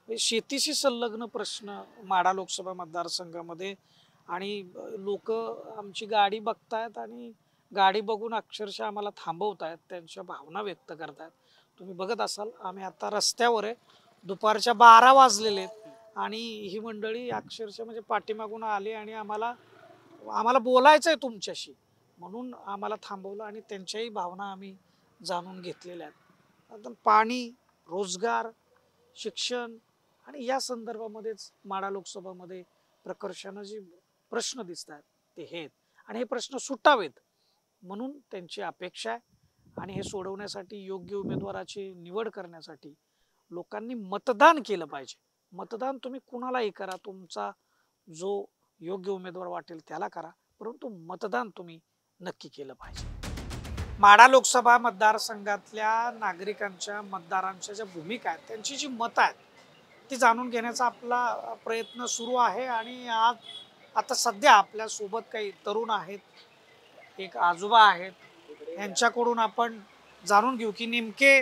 [SPEAKER 7] शेतीशी संलग्न प्रश्न माढा लोकसभा मतदारसंघामध्ये. आणि लोक आमची गाडी बघतायत आणि गाडी बघून अक्षरशः आम्हाला थांबवतायत, त्यांच्या भावना व्यक्त करतायत. तुम्ही बघत असाल आम्ही आता रस्त्यावर आहे, दुपारच्या 12 वाजलेले आहेत आणि ही मंडळी अक्षरशः म्हणजे पाठीमागून आली आणि आम्हाला बोलायचं आहे तुमच्याशी म्हणून आम्हाला थांबवलं आणि त्यांच्याही भावना आम्ही जाणून घेतलेल्या आहेत. आता पाणी, रोजगार, शिक्षण आणि या संदर्भामध्येच माढा लोकसभामध्ये प्रकर्षानं जे प्रश्न दिसत आहेत ते हे आहेत आणि हे प्रश्न सुटावेत म्हणून त्यांची अपेक्षा आहे. आणि हे सोडवण्यासाठी योग्य उमेदवाराची निवड करण्यासाठी लोकांनी मतदान केलं पाहिजे. मतदान तुम्ही कुणालाही करा, तुमचा जो योग्य उमेदवार वाटेल त्याला करा, परंतु मतदान तुम्ही नक्की केलं पाहिजे. माढा लोकसभा मतदारसंघातल्या नागरिकांच्या मतदारांच्या ज्या भूमिका आहेत, त्यांची जी मतं आहेत ती जाणून घेण्याचा आपला प्रयत्न सुरू आहे. आणि आता सध्या आपल्या सोबत काही तरुण आहेत, एक आजोबा आहेत, यांच्याकडून आपण जाणून घेऊ की नेमके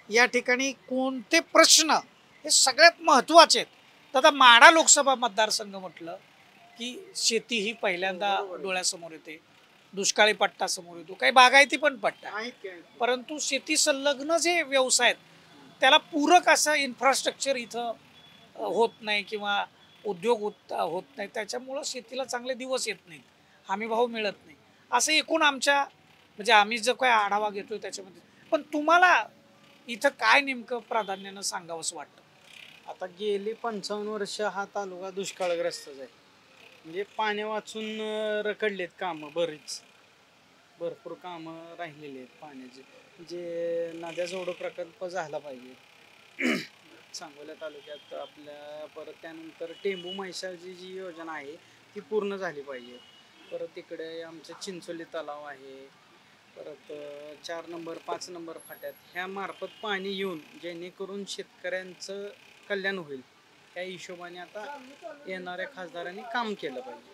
[SPEAKER 7] या ठिकाणी कोणते प्रश्न हे सगळ्यात महत्त्वाचे आहेत. तर आता माढा लोकसभा मतदारसंघ म्हटलं की शेती ही पहिल्यांदा डोळ्यासमोर येते, दुष्काळी पट्टा समोर येतो, काही बागायती पण पट्टा, परंतु शेती संलग्न जे व्यवसाय आहेत त्याला पूरक असं इन्फ्रास्ट्रक्चर इथं होत नाही किंवा उद्योग होत नाही. त्याच्यामुळं शेतीला चांगले दिवस येत नाहीत, हमीभाव मिळत नाही, असं एकूण आमच्या म्हणजे आम्ही जो काय आढावा घेतोय त्याच्यामध्ये. पण तुम्हाला इथं काय नेमकं प्राधान्यानं सांगावंसं वाटतं?
[SPEAKER 13] आता गेली 55 वर्ष हा तालुका दुष्काळग्रस्तच आहे. म्हणजे पाण्या वाचून रखडलेत कामं, भरपूर कामं राहिलेली आहेत पाण्याचे. जे नद्या जोडो प्रकल्प झाला पाहिजे सांगोला तालुक्यात आपल्या. परत त्यानंतर टेंबू म्हैसाची जी योजना आहे ती पूर्ण झाली पाहिजे. परत इकडे आमचं चिंचोली तलाव आहे, परत 4 नंबर 5 नंबर फाट्यात ह्या मार्फत पाणी येऊन जेणेकरून शेतकऱ्यांचं कल्याण होईल, त्या हिशोबाने आता येणाऱ्या खासदारांनी काम केलं पाहिजे.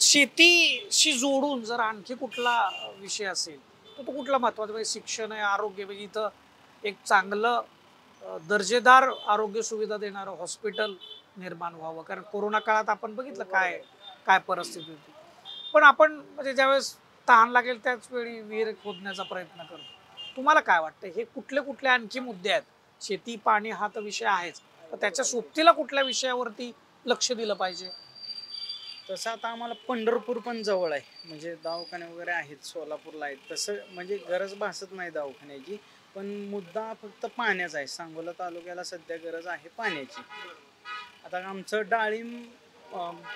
[SPEAKER 7] शेतीशी जोडून जर आणखी कुठला विषय असेल तर तो कुठला महत्त्वाचा? म्हणजे शिक्षण आहे, आरोग्य, म्हणजे इथं एक चांगलं दर्जेदार आरोग्य सुविधा देणारं हॉस्पिटल निर्माण व्हावं. कारण कोरोना काळात आपण बघितलं काय परिस्थिती होती. पण आपण म्हणजे ज्यावेळेस तहान लागेल त्याच वेळी विहीर खोदण्याचा प्रयत्न करतो. तुम्हाला काय वाटतं, हे कुठले आणखी मुद्दे आहेत? शेती पाणी हा तर विषय आहेच, तर त्याच्या सोबतीला कुठल्या विषयावरती लक्ष दिलं पाहिजे?
[SPEAKER 13] तसं आता आम्हाला पंढरपूर पण जवळ आहे, म्हणजे दवाखाने वगैरे आहेत, सोलापूरला आहेत, तसं म्हणजे गरज भासत नाही दवाखान्याची. पण मुद्दा फक्त पाण्याचा आहे. सांगोला तालुक्याला सध्या गरज आहे पाण्याची. आता आमचं डाळिंब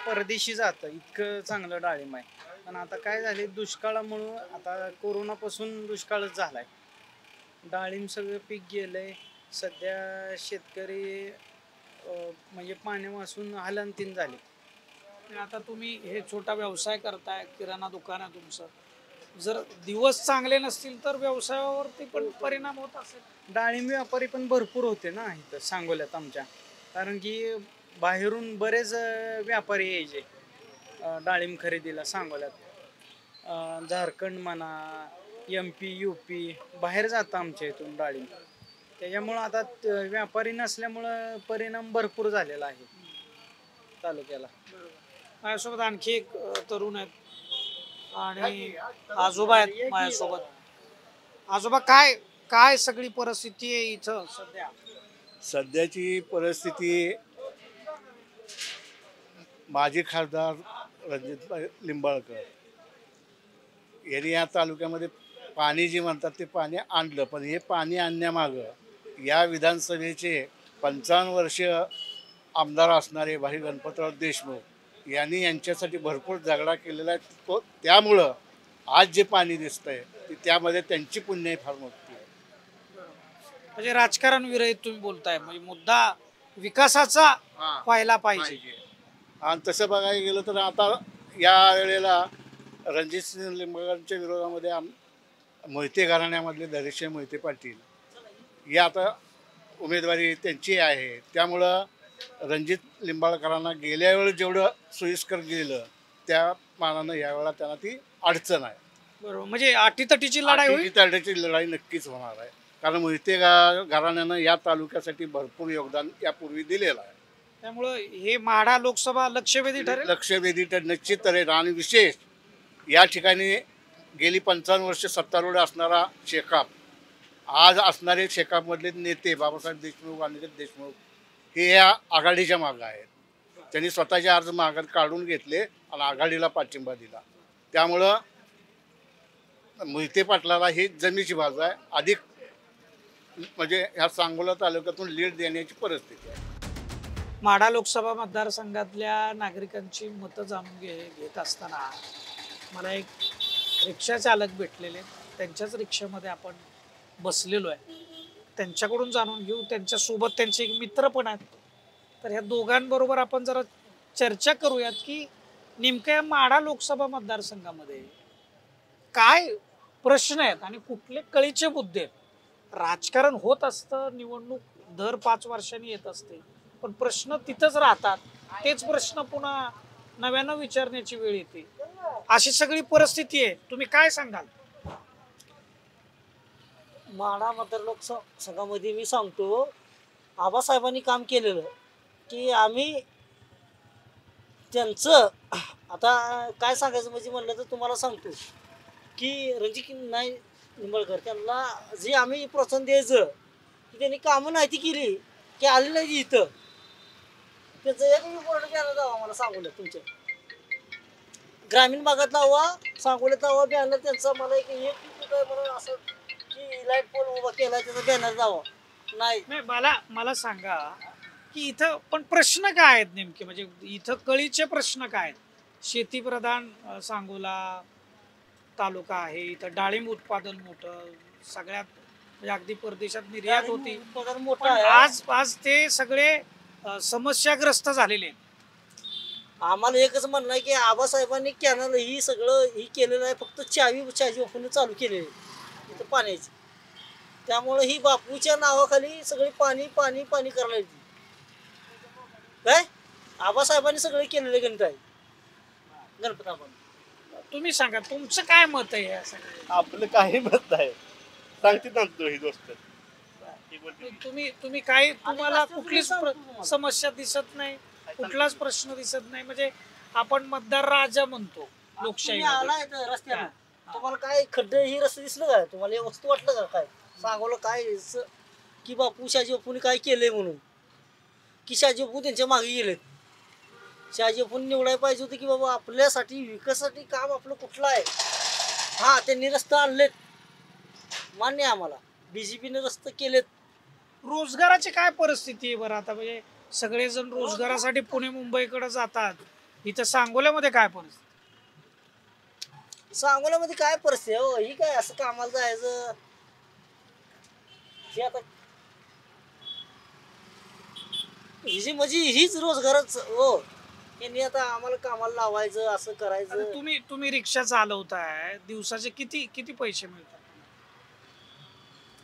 [SPEAKER 13] परदेशी जातं, इतकं चांगलं डाळिंब आहे. पण आता काय झाले, दुष्काळामुळं आता कोरोनापासून दुष्काळच झालाय, डाळिंब सगळं पीक गेलंय. सध्या शेतकरी म्हणजे पाण्या वाचून हलनतीन झाले.
[SPEAKER 7] आता तुम्ही हे छोटा व्यवसाय करताय, किराणा दुकान आहे तुमचं, जर दिवस चांगले नसतील तर व्यवसायावरती पण परिणाम होत असेल.
[SPEAKER 13] डाळिंब व्यापारी पण भरपूर होते ना इथं सांगोल्यात आमच्या, कारण की बाहेरून बरेच व्यापारी यायचे डाळिंब खरेदीला सांगोल्यात. झारखंड म्हणा, MP UP बाहेर जातं आमच्या इथून डाळिंब. त्याच्यामुळं आता व्यापारी नसल्यामुळं परिणाम भरपूर झालेला आहे तालुक्याला.
[SPEAKER 7] माझ्यासोबत आणखी एक तरुण आहेत आणि आजोबा आहेत माझ्यासोबत. आजोबा, काय सगळी परिस्थिती आहे इथं सध्या?
[SPEAKER 21] सध्याची परिस्थिती, माजी खासदार रणजित लिंबाळकर यांनी या तालुक्यामध्ये पाणी जे म्हणतात ते पाणी आणलं, पण हे पाणी आणण्यामागं या विधानसभेचे 55 वर्ष आमदार असणारे भाई गणपतराव देशमुख यांनी यांच्यासाठी भरपूर झगडा केलेला आहे. त्यामुळं आज जे पाणी दिसतंय त्यामध्ये त्यांची पुण्य फार मोठी आहे.
[SPEAKER 7] म्हणजे राजकारण विरहित तुम्ही बोलताय, म्हणजे मुद्दा विकासाचा व्हायला पाहिजे.
[SPEAKER 21] आणि तसं बघायला गेलं तर आता या वेळेला रणजित सिंह लिंबाळकरांच्या विरोधामध्ये मोहिते घराण्यामधले धैर्यशील मोहिते पाटील या आता उमेदवारी त्यांची आहे. त्यामुळं रणजित लिंबाळकरांना गेल्या वेळेस जेवढं सोयीस्कर गेलं त्या मानानं यावेळेला त्यांना ती अडचण आहे.
[SPEAKER 7] बरोबर, म्हणजे अटीतटीची लढाई होईल.
[SPEAKER 21] अटीतटीची लढाई नक्कीच होणार आहे, कारण मोहिते घराण्यानं या तालुक्यासाठी भरपूर योगदान यापूर्वी दिलेलं आहे.
[SPEAKER 7] त्यामुळं हे माढा लोकसभा लक्षवेधी ठरेल.
[SPEAKER 21] लक्षवेधी तर निश्चित ठरेल. आणि विशेष या ठिकाणी गेली 55 वर्ष सत्तारूढ असणारा शेकाप, आज असणारे शेकापमधले नेते बाबासाहेब देशमुख, अनिकेत देशमुख हे या आघाडीच्या मागं आहेत. त्यांनी स्वतःचे अर्ज माघार काढून घेतले आणि आघाडीला पाठिंबा दिला. त्यामुळं मोहिते पाटलाला ही जमिनीची बाजू आहे, अधिक म्हणजे ह्या सांगोला तालुक्यातून लीड देण्याची परिस्थिती आहे.
[SPEAKER 7] माढा लोकसभा मतदारसंघातल्या नागरिकांची मतं जाणून घेत असताना मला एक रिक्षा चालक भेटलेले. त्यांच्याच रिक्षामध्ये आपण बसलेलो आहे. त्यांच्याकडून जाणून घेऊ. त्यांच्यासोबत त्यांचे एक मित्र पण आहेत. तर ह्या दोघांबरोबर आपण जरा चर्चा करूयात की नेमक्या माढा लोकसभा मतदारसंघामध्ये काय प्रश्न आहेत आणि कुठले कळीचे मुद्दे आहेत. राजकारण होत असतं, निवडणूक दर 5 वर्षांनी येत असते, पण प्रश्न तिथंच राहतात. तेच प्रश्न पुन्हा नव्यानं विचारण्याची वेळ येते. अशी सगळी परिस्थिती आहे. तुम्ही काय सांगाल?
[SPEAKER 1] माढा मतदार लोकसंघामध्ये मी सांगतो, आबासाहेबांनी काम केलेलं की आम्ही त्यांचं आता काय सांगायचं म्हणजे म्हणलं तर तुम्हाला सांगतो की रणजित नाई निंबाळकर त्यांना जे आम्ही प्रोत्साहन द्यायचं की त्यांनी कामं नाही ती केली की आली नाही इथं. त्याचं एक बोर्ड घ्यायला जावं मला सांगून तुमच्या ग्रामीण भागात लावा, सांगोल्यात लावा बॅनर त्यांचा. मला एक मला असं की लाईट पोल उभा केला त्याचा बॅनर जावा नाही.
[SPEAKER 7] मला सांगा की इथं पण प्रश्न काय आहेत नेमके, म्हणजे इथं कळीचे प्रश्न काय आहेत? शेतीप्रधान सांगोला तालुका आहे, इथं डाळिंब उत्पादन मोठं, सगळ्यात म्हणजे अगदी परदेशात निर्यात होती.
[SPEAKER 1] उत्पादन मोठं आहे.
[SPEAKER 7] आज ते सगळे समस्याग्रस्त झालेले आहेत.
[SPEAKER 1] आम्हाला एकच म्हणणं आहे की आबासाहेबांनी कॅनल ही सगळं ही केलेलं आहे, फक्त चावी ओपन चालू केलेली आहे इथं पाण्याची. त्यामुळे ही बापूच्या नावाखाली सगळी पाणी पाणी पाणी करायला येते. काय आबासाहेबांनी सगळे केलेले गणित आहे. गणपत आपण
[SPEAKER 7] तुम्ही सांगा तुमचं काय मत आहे या सगळ्या?
[SPEAKER 5] आपलं काही मत नाही, सांगते ना ही गोष्ट.
[SPEAKER 7] तुम्ही काय, तुम्हाला कुठलीच समस्या दिसत नाही, कुठलाच प्रश्न दिसत नाही, म्हणजे आपण मतदार राजा म्हणतो लोकशाही.
[SPEAKER 1] आलाय रस्त्यानं तुम्हाला काय खड्डे ही रस्ते दिसलं का? तुम्हाला हे वस्तू वाटलं का? काय सांगवलं काय की बापू शहाजी बापूने काय केलंय म्हणून की शहाजी बापू त्यांच्या मागे गेलेत. शहाजी बापूने निवडायला पाहिजे होते की बाबा आपल्यासाठी विकासासाठी काम आपलं कुठलं आहे. हा त्यांनी रस्ते आणलेत, मान्य आहे आम्हाला. बीजेपीने रस्ते केलेत.
[SPEAKER 7] रोजगाराची काय परिस्थिती आहे बरं आता? म्हणजे सगळेजण रोजगारासाठी पुणे मुंबईकडे जातात, इथं सांगोल्यामध्ये काय परिस्थिती?
[SPEAKER 1] सांगोल्यामध्ये काय परिस्थिती आहे हो? ही काय असं कामाला जायचं हे आता ही म्हणजे हीच रोजगारच हो. यांनी आता आम्हाला कामाला लावायचं असं करायचं.
[SPEAKER 7] तुम्ही रिक्षा चालवताय, दिवसाचे किती पैसे मिळतात?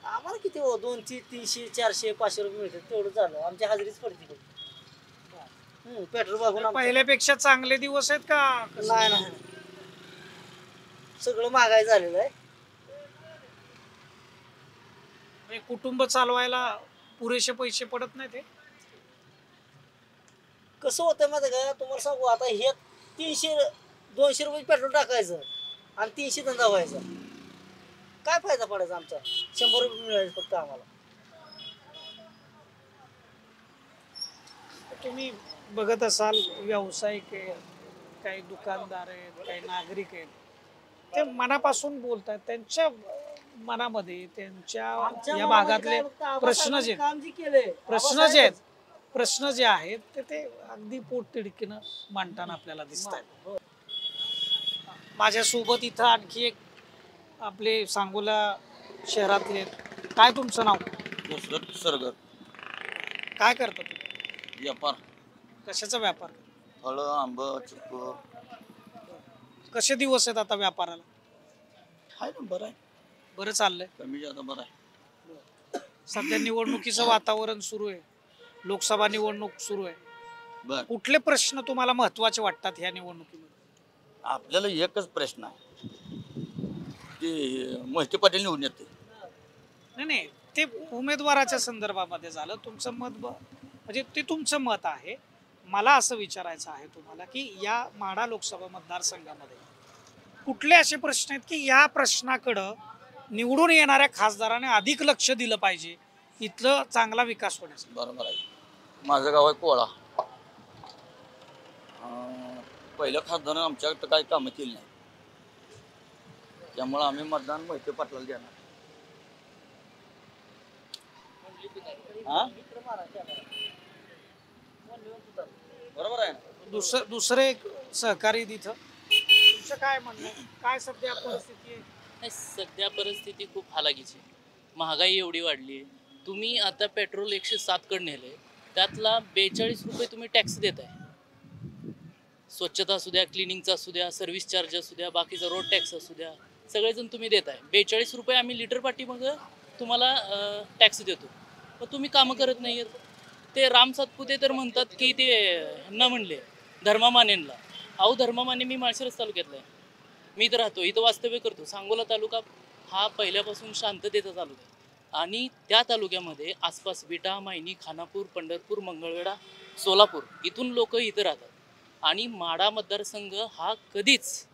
[SPEAKER 1] आम्हाला किती हो 200 300 400 500 रुपये मिळतात. तेवढं झालं आमची हाजरीच पडते. पेट्रोल बघून
[SPEAKER 7] पहिल्यापेक्षा चांगले दिवस आहेत का?
[SPEAKER 1] नाही नाही, सगळं महागाई झालेलं आहे.
[SPEAKER 7] कुटुंब चालवायला पुरेसे पैसे पडत नाही. ते
[SPEAKER 1] कसं होतं माहिती का तुम्हाला सांगू, आता हे 200 रुपये पेट्रोल टाकायचं आणि 300 धंदा व्हायचा. काय फायदा पडायचा आमचा? 100 रुपये मिळायचे फक्त आम्हाला.
[SPEAKER 7] तुम्ही बघत असाल व्यावसायिक आहेत, काही दुकानदार आहेत, काही नागरिक आहेत, ते मनापासून बोलतात. त्यांच्या मनामध्ये त्यांच्या या भागातले प्रश्न जे आहेत ते अगदी पोटतिडकीनं मांडताना आपल्याला दिसत आहेत. माझ्यासोबत इथं आणखी एक आपले सांगोला शहरातले आहेत. काय तुमचं नाव?
[SPEAKER 22] सरगर.
[SPEAKER 7] काय करता तुम्ही?
[SPEAKER 22] व्यापार.
[SPEAKER 7] कशाचा व्यापार?
[SPEAKER 22] फळं, आंब, चिक्कू.
[SPEAKER 7] कसे दिवस आहेत आता व्यापाराला?
[SPEAKER 22] आहे ना, बरं आहे,
[SPEAKER 7] बरं चाललंय.
[SPEAKER 22] कमी जादा बरं आहे.
[SPEAKER 7] सध्या निवडणुकीचं वातावरण सुरू आहे, लोकसभा निवडणूक सुरू आहे.
[SPEAKER 22] बर,
[SPEAKER 7] कुठले प्रश्न तुम्हाला महत्वाचे वाटतात ह्या निवडणुकीमध्ये?
[SPEAKER 22] आपल्याला एकच प्रश्न आहे की मोहिते पाटील निवडून येते.
[SPEAKER 7] नाही, ते उमेदवाराच्या संदर्भामध्ये झालं. तुमचं मत म्हणजे ते तुमचं मत आहे. मला असं विचारायचं आहे तुम्हाला की या माढा लोकसभा मतदारसंघामध्ये कुठले असे प्रश्न आहेत की या प्रश्नाकडं निवडून येणाऱ्या खासदाराने अधिक लक्ष दिलं पाहिजे, इथलं चांगला विकास होण्यासाठी?
[SPEAKER 22] बरोबर आहे. माझं गाव आहे कोळा. पहिल्या खासदारानं आमच्याकडं काही कामं केली नाही, त्यामुळे आम्ही मतदान मोहिते पाटलाला देणार. बरोबर आहे.
[SPEAKER 7] दुसरे एक सहकारी तिथं तुमचं काय म्हणणं? काय सध्या परिस्थिती आहे?
[SPEAKER 2] नाही, सध्या परिस्थिती खूप हालाकीची आहे. महागाई एवढी वाढली आहे. तुम्ही आता पेट्रोल 107कडे नेले, त्यातला 42 रुपये तुम्ही टॅक्स देताय. स्वच्छता असू द्या, क्लिनिंगचा असू द्या, सर्व्हिस चार्ज असू द्या, बाकीचा रोड टॅक्स असू द्या, सगळेजण तुम्ही देताय. 42 रुपये आम्ही लिटर पाठी मग तुम्हाला टॅक्स देतो. पण तुम्ही कामं करत नाही आहेत. ते राम सातपुते तर म्हणतात की ते न म्हणले धर्मामानेंना. अहो धर्मामाने मी माळशिरस तालुक्यातला आहे. मी इथं राहतो, इथं वास्तव्य करतो. सांगोला तालुका हा पहिल्यापासून शांततेचा तालुका आहे. आणि त्या तालुक्यामध्ये आसपास विटा, मायनी, खानापूर, पंढरपूर, मंगळवेढा, सोलापूर इथून लोक इथं राहतात. आणि माढा मतदारसंघ हा कधीच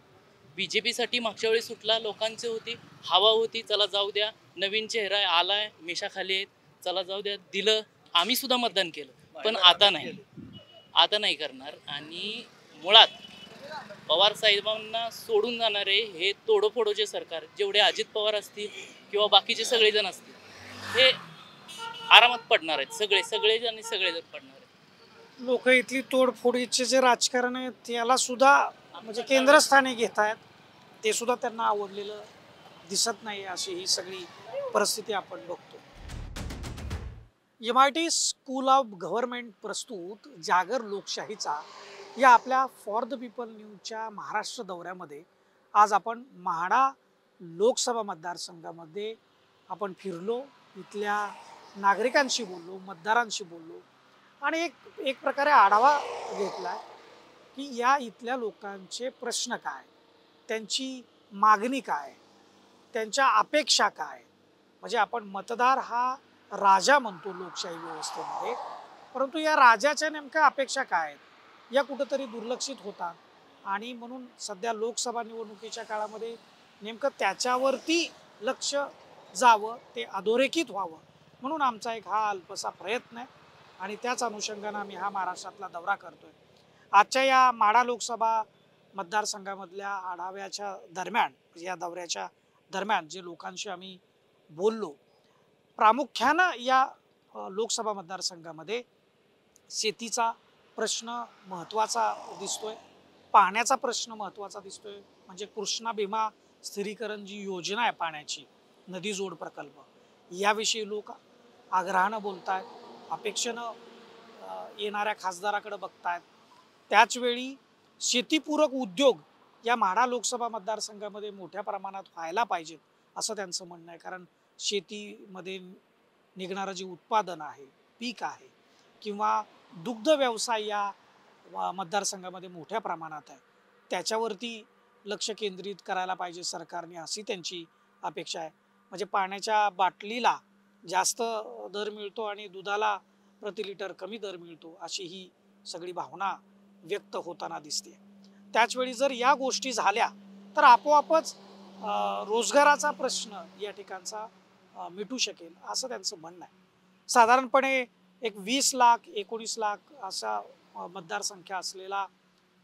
[SPEAKER 2] BJPसाठी मागच्या वेळी सुटला. लोकांची होती हवा होती, चला जाऊ द्या, नवीन चेहरा आलाय, मिशा खाली आहेत, चला जाऊ द्या, दिलं. आम्ही सुद्धा मतदान केलं. पण आता नाही करणार. आणि मुळात पवार साहेबांना सोडून जाणारे हे तोडोफोडोचे सरकार, जेवढे अजित पवार असतील किंवा बाकीचे सगळेजण असतील, हे आरामात पडणार आहेत. सगळेजण पडणार आहेत.
[SPEAKER 7] लोक इथली तोडफोडीचे जे राजकारण आहे त्याला सुद्धा म्हणजे केंद्रस्थानी घेत आहेत. ते सुद्धा त्यांना आवडलेलं दिसत नाही, अशी ही सगळी परिस्थिती आपण बघतो. MIT स्कूल ऑफ गव्हर्नमेंट प्रस्तुत जागर लोकशाहीचा या आपल्या फॉर द पीपल न्यूजच्या महाराष्ट्र दौऱ्यामध्ये आज आपण म्हाडा लोकसभा मतदारसंघामध्ये आपण फिरलो, इथल्या नागरिकांशी बोललो, मतदारांशी बोललो आणि एक प्रकारे आढावा घेतला की या इथल्या लोकांचे प्रश्न काय, त्यांची मागणी काय, त्यांच्या अपेक्षा काय. म्हणजे आपण मतदार हा राजा म्हणतो लोकशाही व्यवस्थेमध्ये, परंतु या राजाच्या नेमक्या अपेक्षा काय आहेत या कुठंतरी दुर्लक्षित होतात. आणि म्हणून सध्या लोकसभा निवडणुकीच्या काळामध्ये नेमकं त्याच्यावरती लक्ष जावं, ते अधोरेखित व्हावं म्हणून आमचा एक हा अल्पसा प्रयत्न आहे. आणि त्याच अनुषंगानं आम्ही हा महाराष्ट्रातला दौरा करतोय. आजच्या या माढा लोकसभा मतदारसंघामधल्या आढाव्याच्या दरम्यान, या दौऱ्याच्या दरम्यान जे लोकांशी आम्ही बोललो, प्रामुख्यानं या लोकसभा मतदारसंघामध्ये शेतीचा प्रश्न महत्त्वाचा दिसतोय, पाण्याचा प्रश्न महत्त्वाचा दिसतोय. म्हणजे कृष्णा भीमा स्थिरीकरण जी योजना आहे पाण्याची, नदी जोड प्रकल्प, याविषयी लोक आग्रहानं बोलतायत, अपेक्षेनं येणाऱ्या खासदाराकडे बघतायत. त्याचवेळी शेतीपूरक उद्योग या माढा लोकसभा मतदारसंघामध्ये मोठ्या प्रमाणात व्हायला पाहिजेत असं त्यांचं म्हणणं आहे. कारण शेतीमध्ये निघणारं जे उत्पादन आहे, पीक आहे, किंवा दुग्ध व्यवसाय या मतदारसंघामध्ये मोठ्या प्रमाणात आहे, त्याच्यावरती लक्ष केंद्रित करायला पाहिजे सरकारने, अशी त्यांची अपेक्षा आहे. म्हणजे पाण्याच्या बाटलीला जास्त दर मिळतो आणि दुधाला प्रति लिटर कमी दर मिळतो, अशी ही सगळी भावना व्यक्त होताना दिसते. त्याचवेळी जर या गोष्टी झाल्या तर आपोआपच रोजगाराचा प्रश्न या ठिकाणचा मिटू शकेल असं त्यांचं म्हणणं आहे. साधारणपणे एक 20 लाख 19 लाख असा मतदारसंख्या असलेला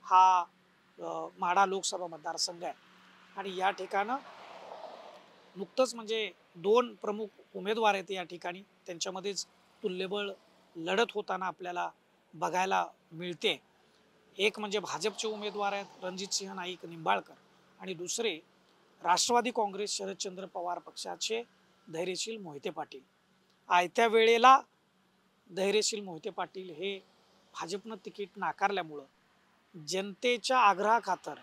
[SPEAKER 7] हा माढा लोकसभा मतदारसंघ आहे. आणि या ठिकाणं नुकतंच म्हणजे 2 प्रमुख उमेदवार आहेत या ठिकाणी, त्यांच्यामध्येच तुल्यबळ लढत होताना आपल्याला बघायला मिळते. एक म्हणजे भाजपचे उमेदवार आहेत रणजितसिंह नाईक निंबाळकर, आणि दुसरे राष्ट्रवादी काँग्रेस शरदचंद्र पवार पक्षाचे धैर्यशील मोहिते पाटील. आयत्या वेळेला धैर्यशील मोहिते पाटील हे भाजपनं तिकीट नाकारल्यामुळं जनतेच्या आग्रहाखातर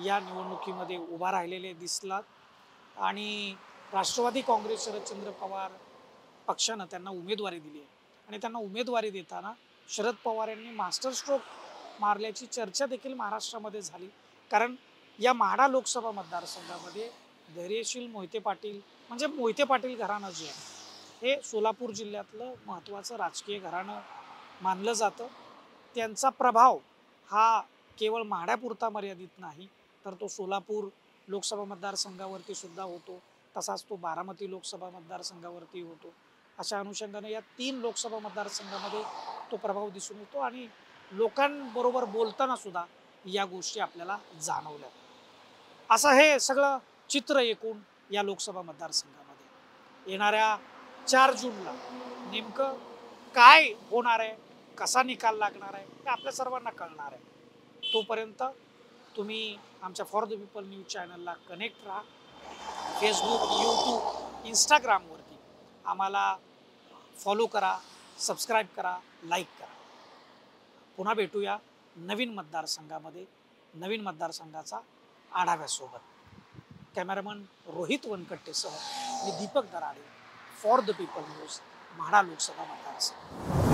[SPEAKER 7] या निवडणुकीमध्ये उभा राहिलेले दिसलात. आणि राष्ट्रवादी काँग्रेस शरदचंद्र पवार पक्षानं त्यांना उमेदवारी दिली आहे. आणि त्यांना उमेदवारी देताना शरद पवार यांनी मास्टर स्ट्रोक मारल्याची चर्चा देखील महाराष्ट्रामध्ये झाली. कारण या म्हाडा लोकसभा मतदारसंघामध्ये धैर्यशील मोहिते पाटील म्हणजे मोहिते पाटील घराणं जे आहे हे सोलापूर जिल्ह्यातलं महत्त्वाचं राजकीय घराणं मानलं जातं. त्यांचा प्रभाव हा केवळ म्हाड्यापुरता मर्यादित नाही, तर तो सोलापूर लोकसभा मतदारसंघावरती सुद्धा होतो, तसाच तो बारामती लोकसभा मतदारसंघावरती होतो. अशा अनुषंगाने या 3 लोकसभा मतदारसंघामध्ये तो प्रभाव दिसून येतो. आणि लोकांबरोबर बोलताना सुद्धा या गोष्टी आपल्याला जाणवल्या. असं हे सगळं चित्र एकूण या लोकसभा मतदारसंघामध्ये येणाऱ्या 4 जूनला नेमकं काय होणार आहे, कसा निकाल लागणार आहे हे आपल्या सर्वांना कळणार आहे. तोपर्यंत तुम्ही आमच्या फॉर द पीपल न्यूज चॅनलला कनेक्ट राहा. फेसबुक, यूट्यूब, इंस्टाग्रामवरती आम्हाला फॉलो करा, सबस्क्राईब करा, लाईक करा. पुन्हा भेटूया नवीन मतदारसंघामध्ये, नवीन मतदारसंघाचा आढाव्यासोबत. कॅमेरामन रोहित वनकट्टेसह मी Deepak Darade, for the people news, Madha Lok Sabha मतदारसंघ.